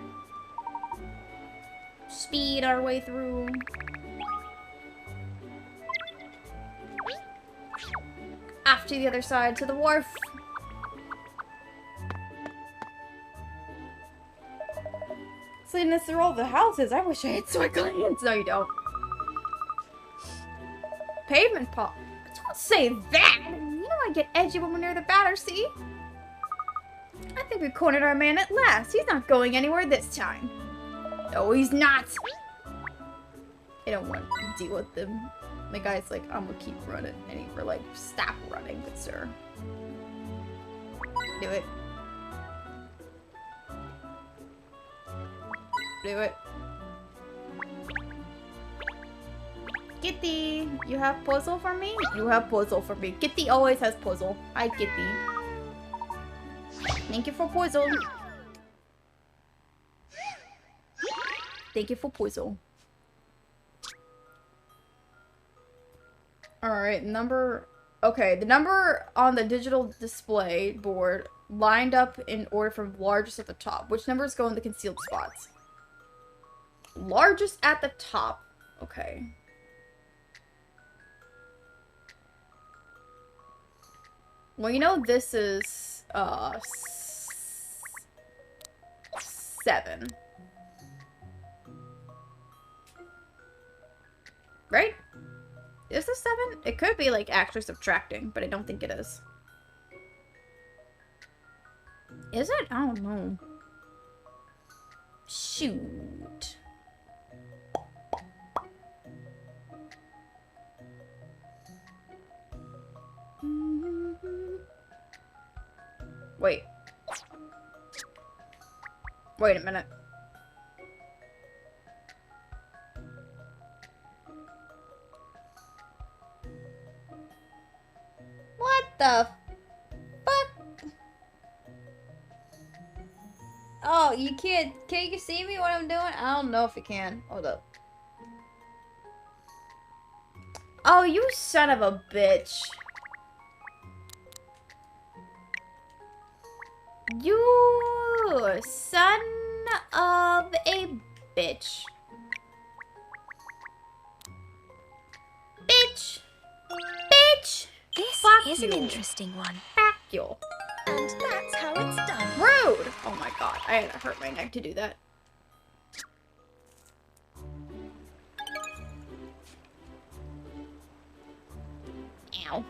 Speed our way through. Off to the other side, to the wharf. Leading us through all the houses. I wish I had swagglings. No, you don't. Pavement pop. Don't say that. You know I get edgy when we're near the Battersea. I think we cornered our man at last. He's not going anywhere this time. No, he's not. I don't want to deal with them. The guy's like, I'm gonna keep running. And we're like, stop running, good sir. Do it. Do it. Kitty, you have puzzle for me? You have puzzle for me. Kitty always has puzzle. Hi, Kitty. Thank you for puzzle. Thank you for puzzle. Alright, number... Okay, the number on the digital display board lined up in order from largest at the top. Which numbers go in the concealed spots? Largest at the top. Okay. Well, you know this is, 7. Right? Is this 7? It could be, like, actually subtracting, but I don't think it is. Is it? I don't know. Shoot. Wait. Wait a minute. What the fuck? Oh, you can't you see me what I'm doing? I don't know if you can. Hold up. Oh, you son of a bitch. You son of a bitch. Bitch. Bitch. This Fuck is you. an interesting one. Fuck you. And that's how it's done. Rude. Oh my god. I had to hurt my neck to do that. Ow.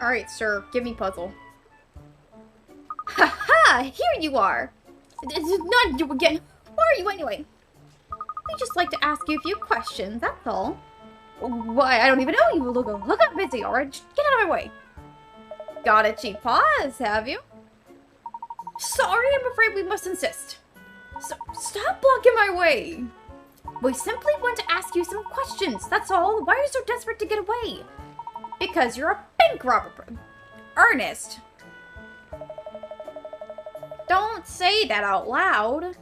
Alright, sir. Give me puzzle. Ha-ha! Here you are! It's not you again. Who are you anyway? We just like to ask you a few questions, that's all. Why, I don't even know you. Look up busy, alright? Get out of my way. Got a cheap pause, have you? Sorry, I'm afraid we must insist. So, stop blocking my way. We simply want to ask you some questions, that's all. Why are you so desperate to get away? Because you're a bank robber. Ernest. Don't say that out loud.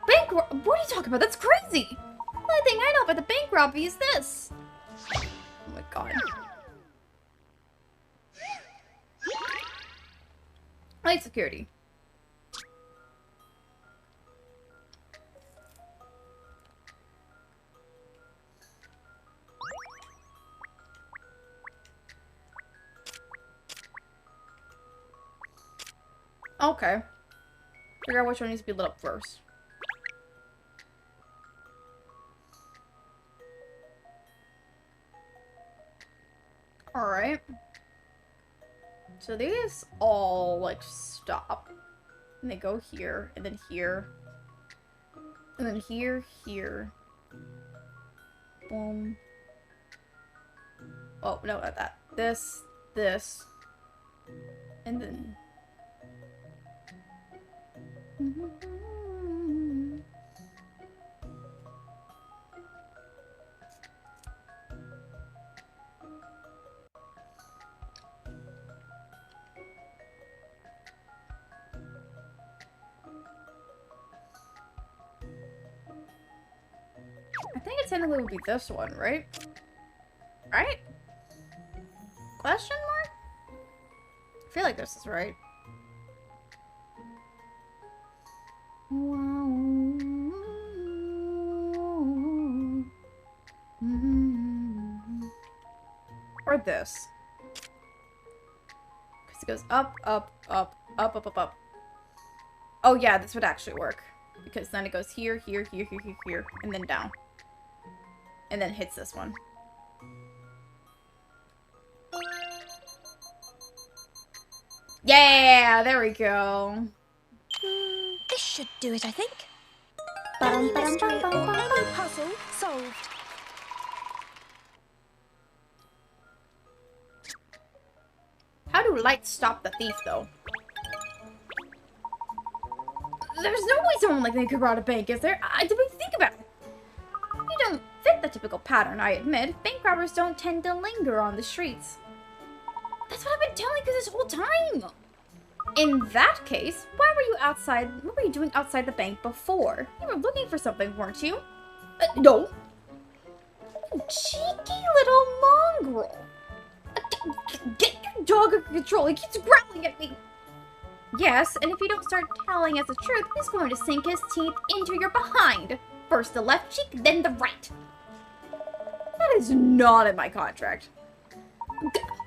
What are you talking about? That's crazy. The only thing I know about the bank robbery is this. Oh my god. Light security. Okay. Figure out which one needs to be lit up first. Alright. So these all, like, stop. And they go here, and then here. And then here, here. Boom. Oh, no, not that. This. And then... I think it technically would be this one, right? Right? Question mark? I feel like this is right. Or this. Because it goes up, up, up, up, up, up, up. Oh yeah, this would actually work. Because then it goes here, here, here, here, here, here, and then down. And then hits this one. Yeah, there we go. This should do it, I think. Bum, Any bum, mystery bum, or bum, any bum. puzzle solved. How do lights stop the thief, though? There's no way someone like me could rob a bank, is there? Did we think about it? You don't fit the typical pattern, I admit. Bank robbers don't tend to linger on the streets. That's what I've been telling you this whole time. In that case, what were you doing outside the bank before? You were looking for something, weren't you? No. You cheeky little mongrel. Get your dog under control. He keeps growling at me. Yes, and if you don't start telling us the truth, he's going to sink his teeth into your behind. First the left cheek, then the right. That is not in my contract.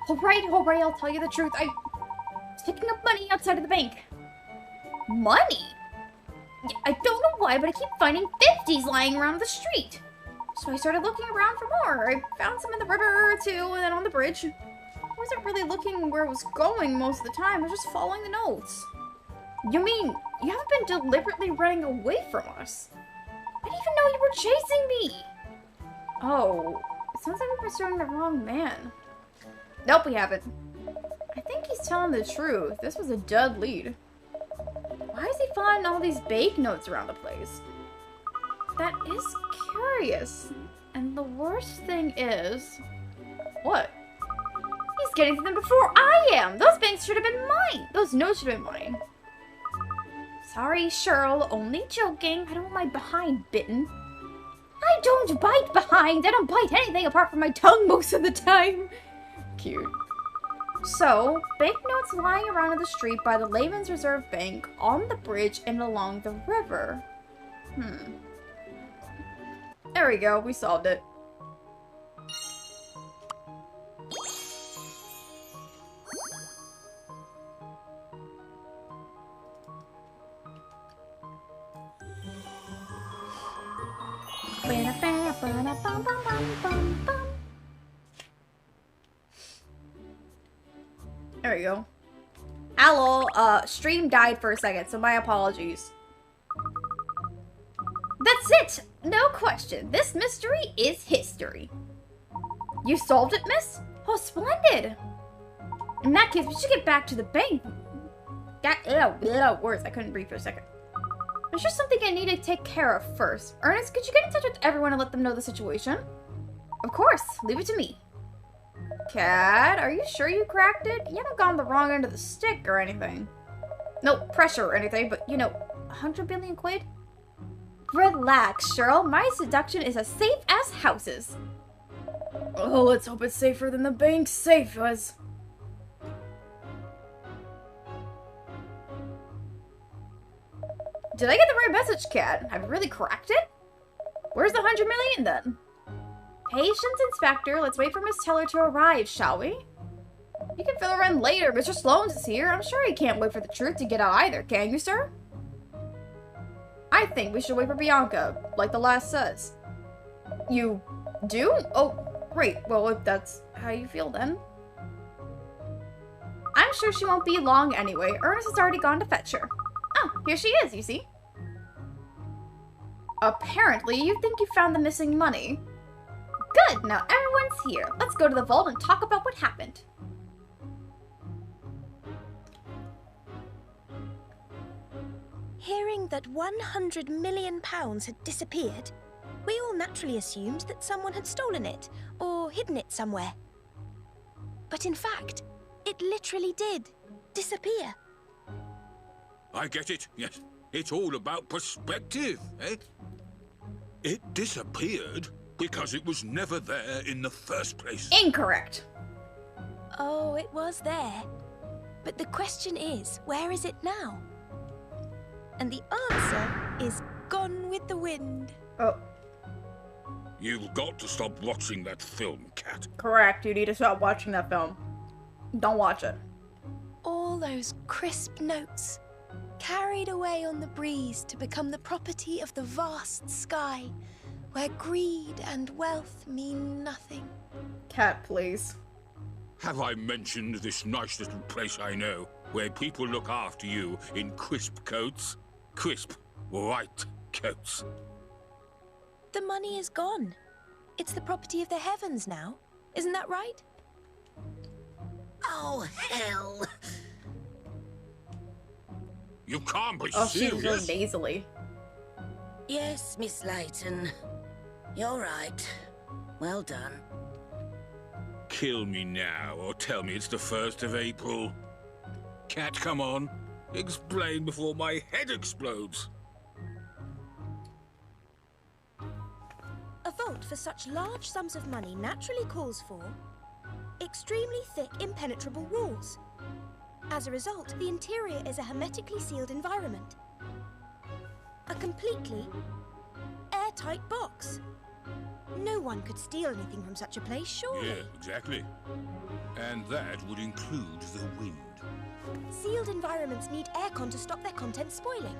Alright, I'll tell you the truth. I was picking up money outside of the bank. Money? I don't know why, but I keep finding 50s lying around the street. So I started looking around for more. I found some in the river, too, and then on the bridge. I wasn't really looking where it was going most of the time. I was just following the notes. You mean, you haven't been deliberately running away from us? I didn't even know you were chasing me. Oh, it sounds like we're pursuing the wrong man. Nope, we haven't. I think he's telling the truth. This was a dud lead. Why is he finding all these bank notes around the place? That is curious. And the worst thing is... What? He's getting to them before I am! Those banks should have been mine! Those notes should have been mine. Sorry, Cheryl. Only joking. I don't want my behind bitten. I don't bite behind! I don't bite anything apart from my tongue most of the time! Cute. So, banknotes lying around in the street by the Layman's Reserve Bank, on the bridge, and along the river. There we go. We solved it. There we go. Hello, stream died for a second, so my apologies. That's it! No question. This mystery is history. You solved it, miss? Oh, splendid! In that case, we should get back to the bank. Words. I couldn't breathe for a second. There's just something I need to take care of first. Ernest, could you get in touch with everyone and let them know the situation? Of course. Leave it to me. Cat, are you sure you cracked it? You haven't gone the wrong end of the stick or anything. No pressure or anything, but you know, 100 billion quid? Relax, Cheryl. My seduction is as safe as houses. Oh, let's hope it's safer than the bank's safe was. Did I get the right message, Cat? Have you really cracked it? Where's the 100 million then? Patience, Inspector. Let's wait for Miss Teller to arrive, shall we? You can fill her in later. Mr. Sloane's is here. I'm sure he can't wait for the truth to get out either, can you, sir? I think we should wait for Bianca, like the last says. You do? Oh, great. Well, if that's how you feel then. I'm sure she won't be long anyway. Ernest has already gone to fetch her. Oh, here she is, you see. Apparently, you think you found the missing money. Good, now everyone's here. Let's go to the vault and talk about what happened. Hearing that £100 million had disappeared, we all naturally assumed that someone had stolen it or hidden it somewhere. But in fact, it literally did disappear. I get it, yes. It's all about perspective, eh? It disappeared because it was never there in the first place. Incorrect. Oh, it was there. But the question is, where is it now? And the answer is gone with the wind. Oh. You've got to stop watching that film, Cat. Correct. You need to stop watching that film. Don't watch it. All those crisp notes, carried away on the breeze to become the property of the vast sky, where greed and wealth mean nothing. Cat, please. Have I mentioned this nice little place I know, where people look after you in crisp coats? Crisp, white coats. The money is gone. It's the property of the heavens now. Isn't that right? Oh, hell. You can't be Oh, she's serious. really nasally. Yes, Miss Layton. You're right. Well done. Kill me now, or tell me it's the 1st of April. Cat, come on. Explain before my head explodes. A vault for such large sums of money naturally calls for extremely thick, impenetrable walls. As a result, the interior is a hermetically sealed environment. A completely airtight box. No one could steal anything from such a place, surely. Yeah, exactly. And that would include the wind. Sealed environments need aircon to stop their contents spoiling.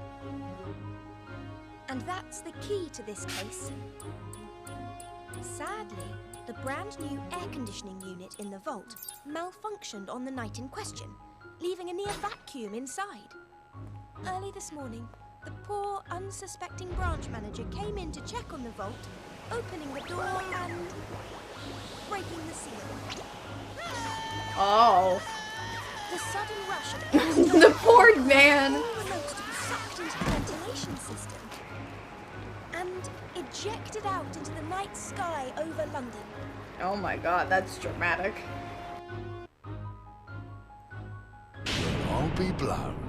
And that's the key to this case. Sadly, the brand new air conditioning unit in the vault malfunctioned on the night in question, leaving a near vacuum inside. Early this morning, the poor, unsuspecting branch manager came in to check on the vault, opening the door and breaking the seal. Oh. The sudden rush of air The poor man. all remotes to be sucked into the ventilation system and ejected out into the night sky over London. Oh my god, that's dramatic. I'll be blown.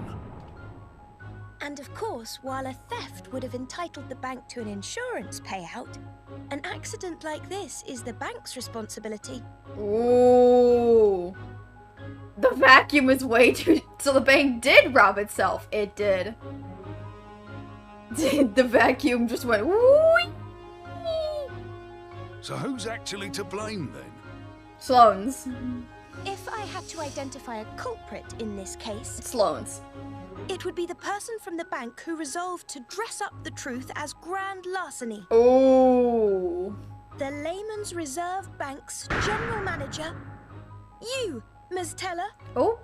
And of course, while a theft would have entitled the bank to an insurance payout, an accident like this is the bank's responsibility. Ooh. The vacuum is way too... So the bank did rob itself. It did. The vacuum just went... Whee! So who's actually to blame then? Sloane's. If I had to identify a culprit in this case, Sloane's. it would be the person from the bank who resolved to dress up the truth as grand larceny. Ooh. The Layman's Reserve Bank's general manager, you, Ms. Teller. Oh,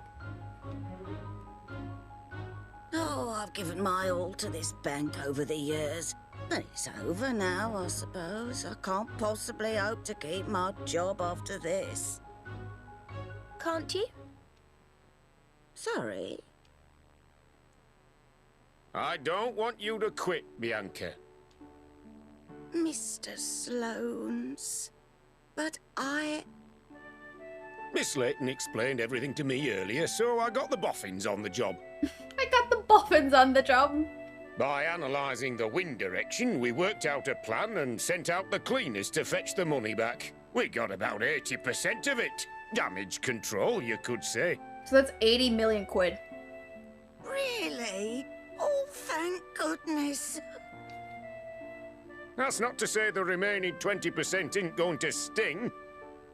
Oh, I've given my all to this bank over the years. And it's over now, I suppose. I can't possibly hope to keep my job after this. Can't you? Sorry. I don't want you to quit, Bianca. Mr. Sloanes. But Miss Layton explained everything to me earlier, so I got the boffins on the job. I got the boffins on the job. By analysing the wind direction, we worked out a plan and sent out the cleaners to fetch the money back. We got about 80% of it. Damage control, you could say. So that's 80 million quid. Really? Oh, thank goodness. That's not to say the remaining 20% ain't going to sting.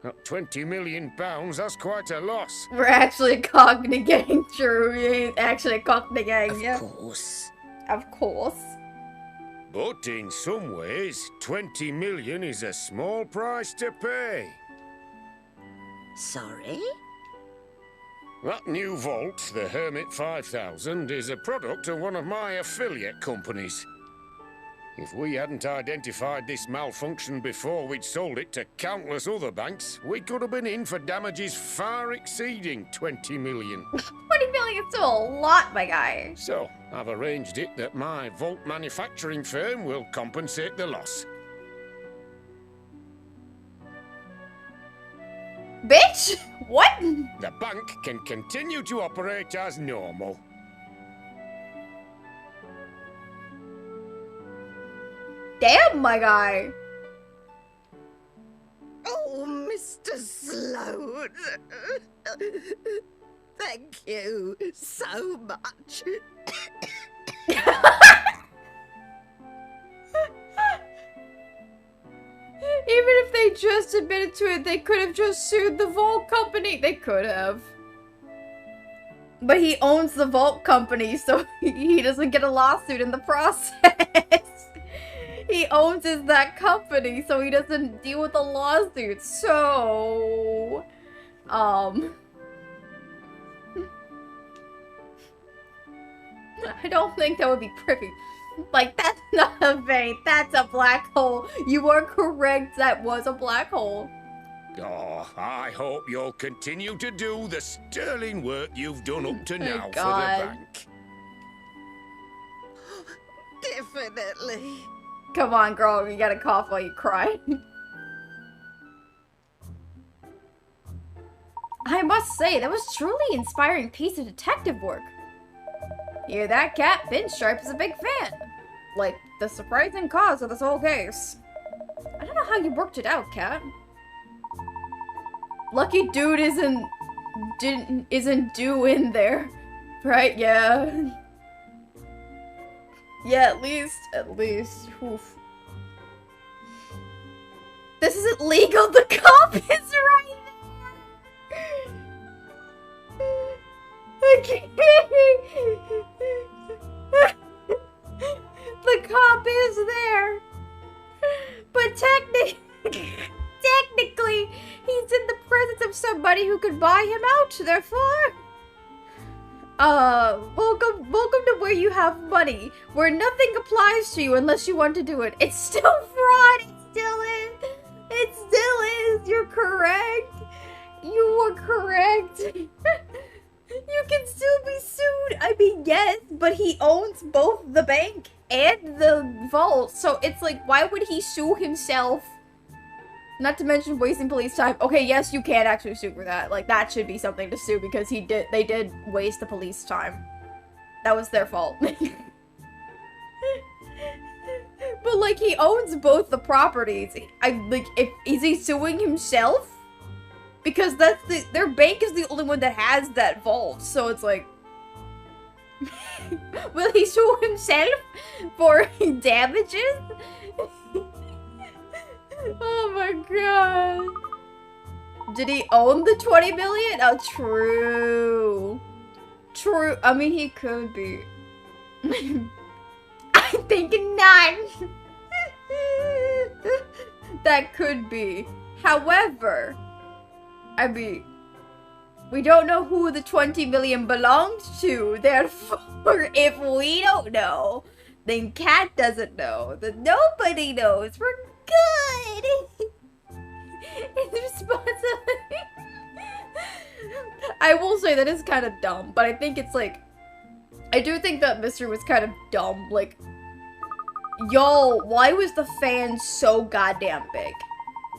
At £20 million, that's quite a loss. We're actually a Cockney gang, true. We ain't actually a Cockney gang, Of yeah. course. Of course. But in some ways, 20 million is a small price to pay. Sorry? That new vault, the Hermit 5000, is a product of one of my affiliate companies. If we hadn't identified this malfunction before we'd sold it to countless other banks, we could have been in for damages far exceeding 20 million. 20 million is still a lot, my guy. So, I've arranged it that my vault manufacturing firm will compensate the loss. Bitch? What? The bank can continue to operate as normal. Damn, my guy. Oh, Mr. Sloan. Thank you so much. Even if they just admitted to it, they could have just sued the vault company. They could have. But he owns the vault company, so he doesn't get a lawsuit in the process. He owns that company, so he doesn't deal with the lawsuit. So, I don't think that would be privy. Like, that's not a vein, that's a black hole. You are correct, that was a black hole. Oh, I hope you'll continue to do the sterling work you've done up to now for the God. bank. Definitely. Come on, girl, you gotta cough while you cry. I must say, that was truly inspiring piece of detective work. Hear that, Cat? Pinstripe is a big fan. Like, the surprising cause of this whole case. I don't know how you worked it out, Cat. Lucky dude isn't due in there. Right, yeah. Yeah, at least. Oof. This isn't legal, the cop is right there! The cop is there! But technically, he's in the presence of somebody who could buy him out, therefore... welcome to where you have money, where nothing applies to you unless you want to do it. It's still fraud, it still is, you're correct. You were correct. You can still be sued. I mean, yes, but he owns both the bank and the vault, so it's like, why would he sue himself? Not to mention wasting police time. Okay, yes, you can actually sue for that. Like, that should be something to sue because they did waste the police time. That was their fault. But, like, he owns both the properties. Is he suing himself? Because their bank is the only one that has that vault, so it's like... Will he sue himself for damages? Oh my god. Did he own the 20 million? Oh, true. True. I mean, he could be. I'm thinking not. That could be. However, I mean, We don't know who the 20 million belonged to. Therefore, if we don't know, then Cat doesn't know. Then nobody knows. We're good. It's responsibility. I will say that is kind of dumb, but I think it's like, I do think that mystery was kind of dumb. Like, yo, why was the fan so goddamn big?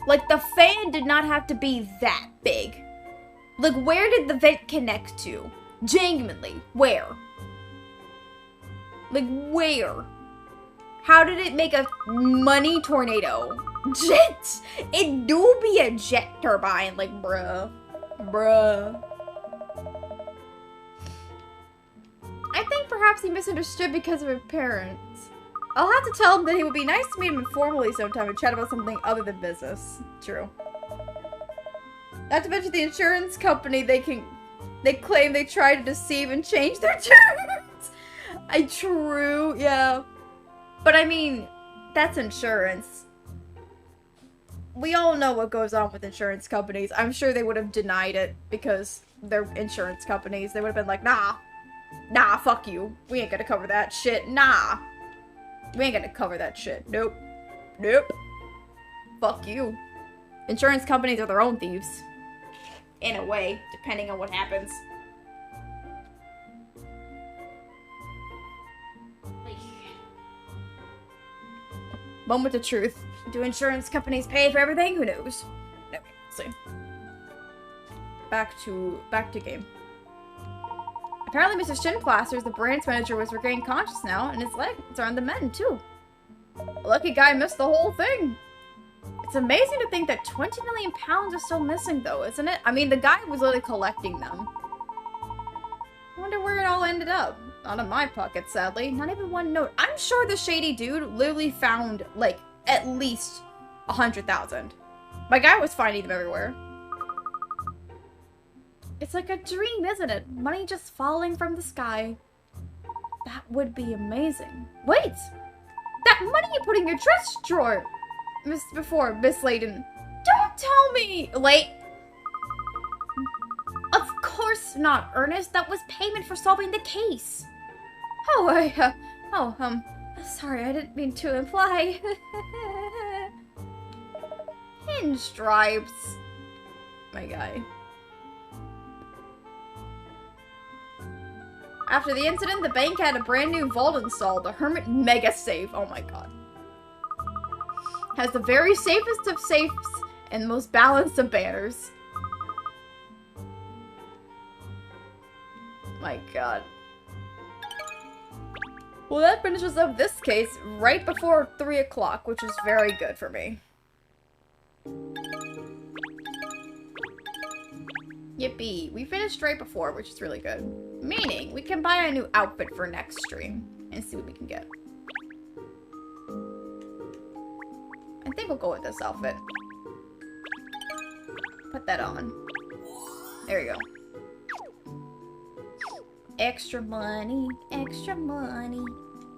Like, the fan did not have to be that big. Like, where did the vent connect to? Genuinely, where? Like, where? How did it make a money tornado? Jet! It do be a jet turbine, like, bruh. Bruh. I think perhaps he misunderstood because of his parents. I'll have to tell him that it would be nice to meet him informally sometime and chat about something other than business. True. Not to mention the insurance company, they claim they try to deceive and change their terms. True, yeah. But I mean, that's insurance. We all know what goes on with insurance companies. I'm sure they would have denied it because they're insurance companies. They would have been like, nah, fuck you. We ain't gonna cover that shit. Nah. We ain't gonna cover that shit. Nope. Nope. Fuck you. Insurance companies are their own thieves. In a way, depending on what happens. Moment of truth. Do insurance companies pay for everything? Who knows? No, let's see. Back to game. Apparently Mr. Shinplaster's, the branch manager, was regaining conscious now, and his legs are on the mend, too. The lucky guy missed the whole thing. It's amazing to think that 20 million pounds are still missing, though, isn't it? I mean, the guy was literally collecting them. I wonder where it all ended up. Not in my pocket, sadly. Not even one note. I'm sure the shady dude literally found, like, at least 100,000. My guy was finding them everywhere. It's like a dream, isn't it? Money just falling from the sky. That would be amazing. Wait! That money you put in your dress drawer! Miss Layden. Don't tell me! Late. Of course not, Ernest. That was payment for solving the case. Sorry, I didn't mean to imply. Hinge stripes. My guy. After the incident, the bank had a brand new vault installed, the Hermit Mega Safe. Oh my god. Has the very safest of safes and most balanced of banners. My god. Well, that finishes up this case right before 3 o'clock, which is very good for me. Yippee. We finished right before, which is really good. Meaning, we can buy a new outfit for next stream and see what we can get. I think we'll go with this outfit. Put that on. There we go. Extra money, extra money.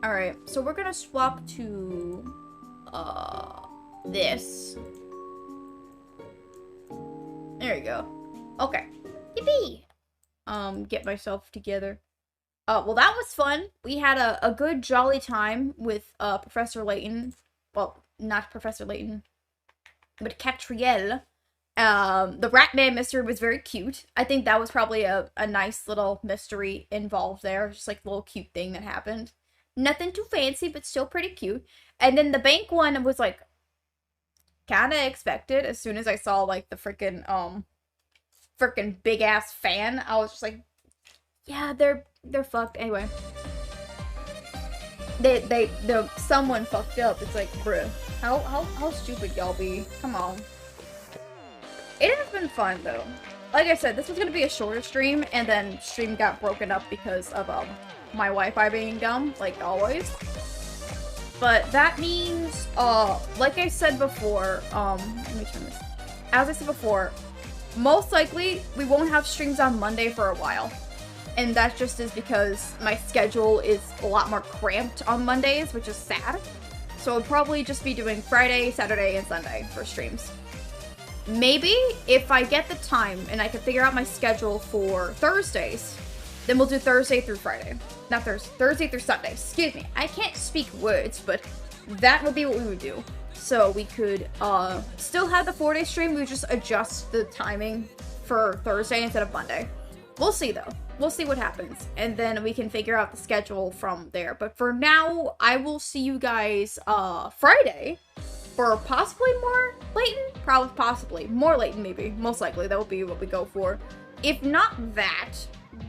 Alright, so we're gonna swap to this. There you go. Okay. Yippee! Get myself together. Well, that was fun. We had a good jolly time with Professor Layton. Well, not Professor Layton, but Katrielle. The Ratman mystery was very cute. I think that was probably a nice little mystery involved there. Just like a little cute thing that happened. Nothing too fancy, but still pretty cute. And then the bank one was like kind of expected. As soon as I saw like the freaking big ass fan, I was just like, yeah, they're fucked. Anyway, someone fucked up. It's like, bruh, how stupid y'all be? Come on. It has been fun though. Like I said, this was gonna be a shorter stream, and then stream got broken up because of my Wi-Fi being dumb, like always. But that means, like I said before, let me turn this. As I said before, most likely we won't have streams on Monday for a while. And that just is because my schedule is a lot more cramped on Mondays, which is sad. So I'll probably just be doing Friday, Saturday, and Sunday for streams. maybe if I get the time and I can figure out my schedule for Thursdays, then we'll do Thursday through Friday. Not Thursday, Thursday through Sunday. Excuse me. I can't speak words, but that would be what we would do. So we could still have the 4-day stream. We would just adjust the timing for Thursday instead of Monday. We'll see though. We'll see what happens. And then we can figure out the schedule from there. But for now, I will see you guys Friday for possibly more Layton. Probably possibly. More Layton maybe. Most likely. That will be what we go for. If not that,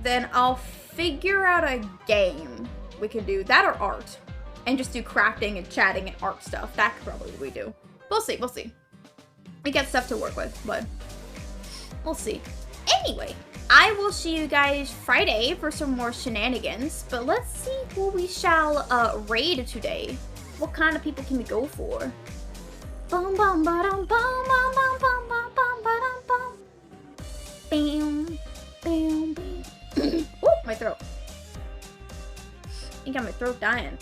then I'll figure out a game we can do. That or art. And just do crafting and chatting and art stuff. That could probably what we do. We'll see. We'll see. We got stuff to work with, but we'll see. Anyway, I will see you guys Friday for some more shenanigans. But let's see who we shall raid today. What kind of people can we go for? Bum bum ba dum bum bum bum bum bum bum ba dum bum. Bam bam bam. Oh, my throat. I think my throat dying.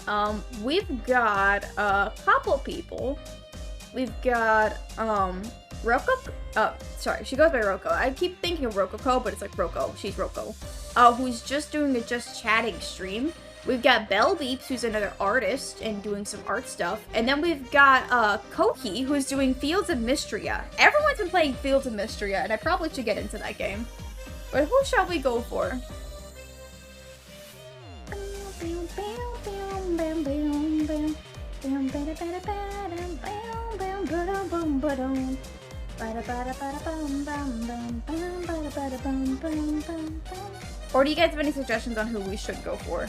We've got a couple people. We've got Roko. Sorry, she goes by Roko. I keep thinking of Rococo, but it's like Roko. She's Roko. Who's just doing a just chatting stream. We've got Bell Beeps, who's another artist and doing some art stuff. And then we've got Koki, who's doing Fields of Mystria. Everyone's been playing Fields of Mystria, and I probably should get into that game. But who shall we go for? Or do you guys have any suggestions on who we should go for?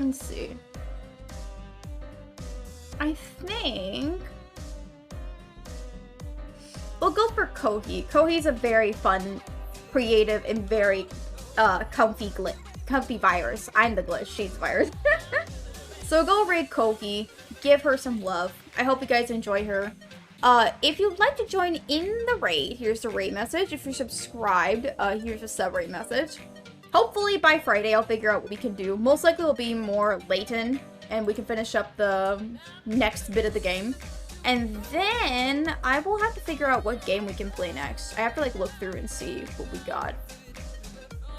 Let's see. I think we'll go for Kohi. Kohi's a very fun, creative, and very comfy virus. I'm the glitch, she's the virus. So go raid Kohi, give her some love. I hope you guys enjoy her. If you'd like to join in the raid, here's the raid message. If you're subscribed, here's a sub raid message. Hopefully by Friday I'll figure out what we can do. Most likely it'll be more Layton, and we can finish up the next bit of the game. And then I will have to figure out what game we can play next. I have to like look through and see what we got.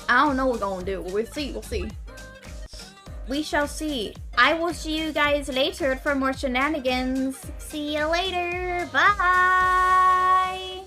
I don't know what we're gonna do. We'll see. We'll see. We shall see. I will see you guys later for more shenanigans. See you later. Bye.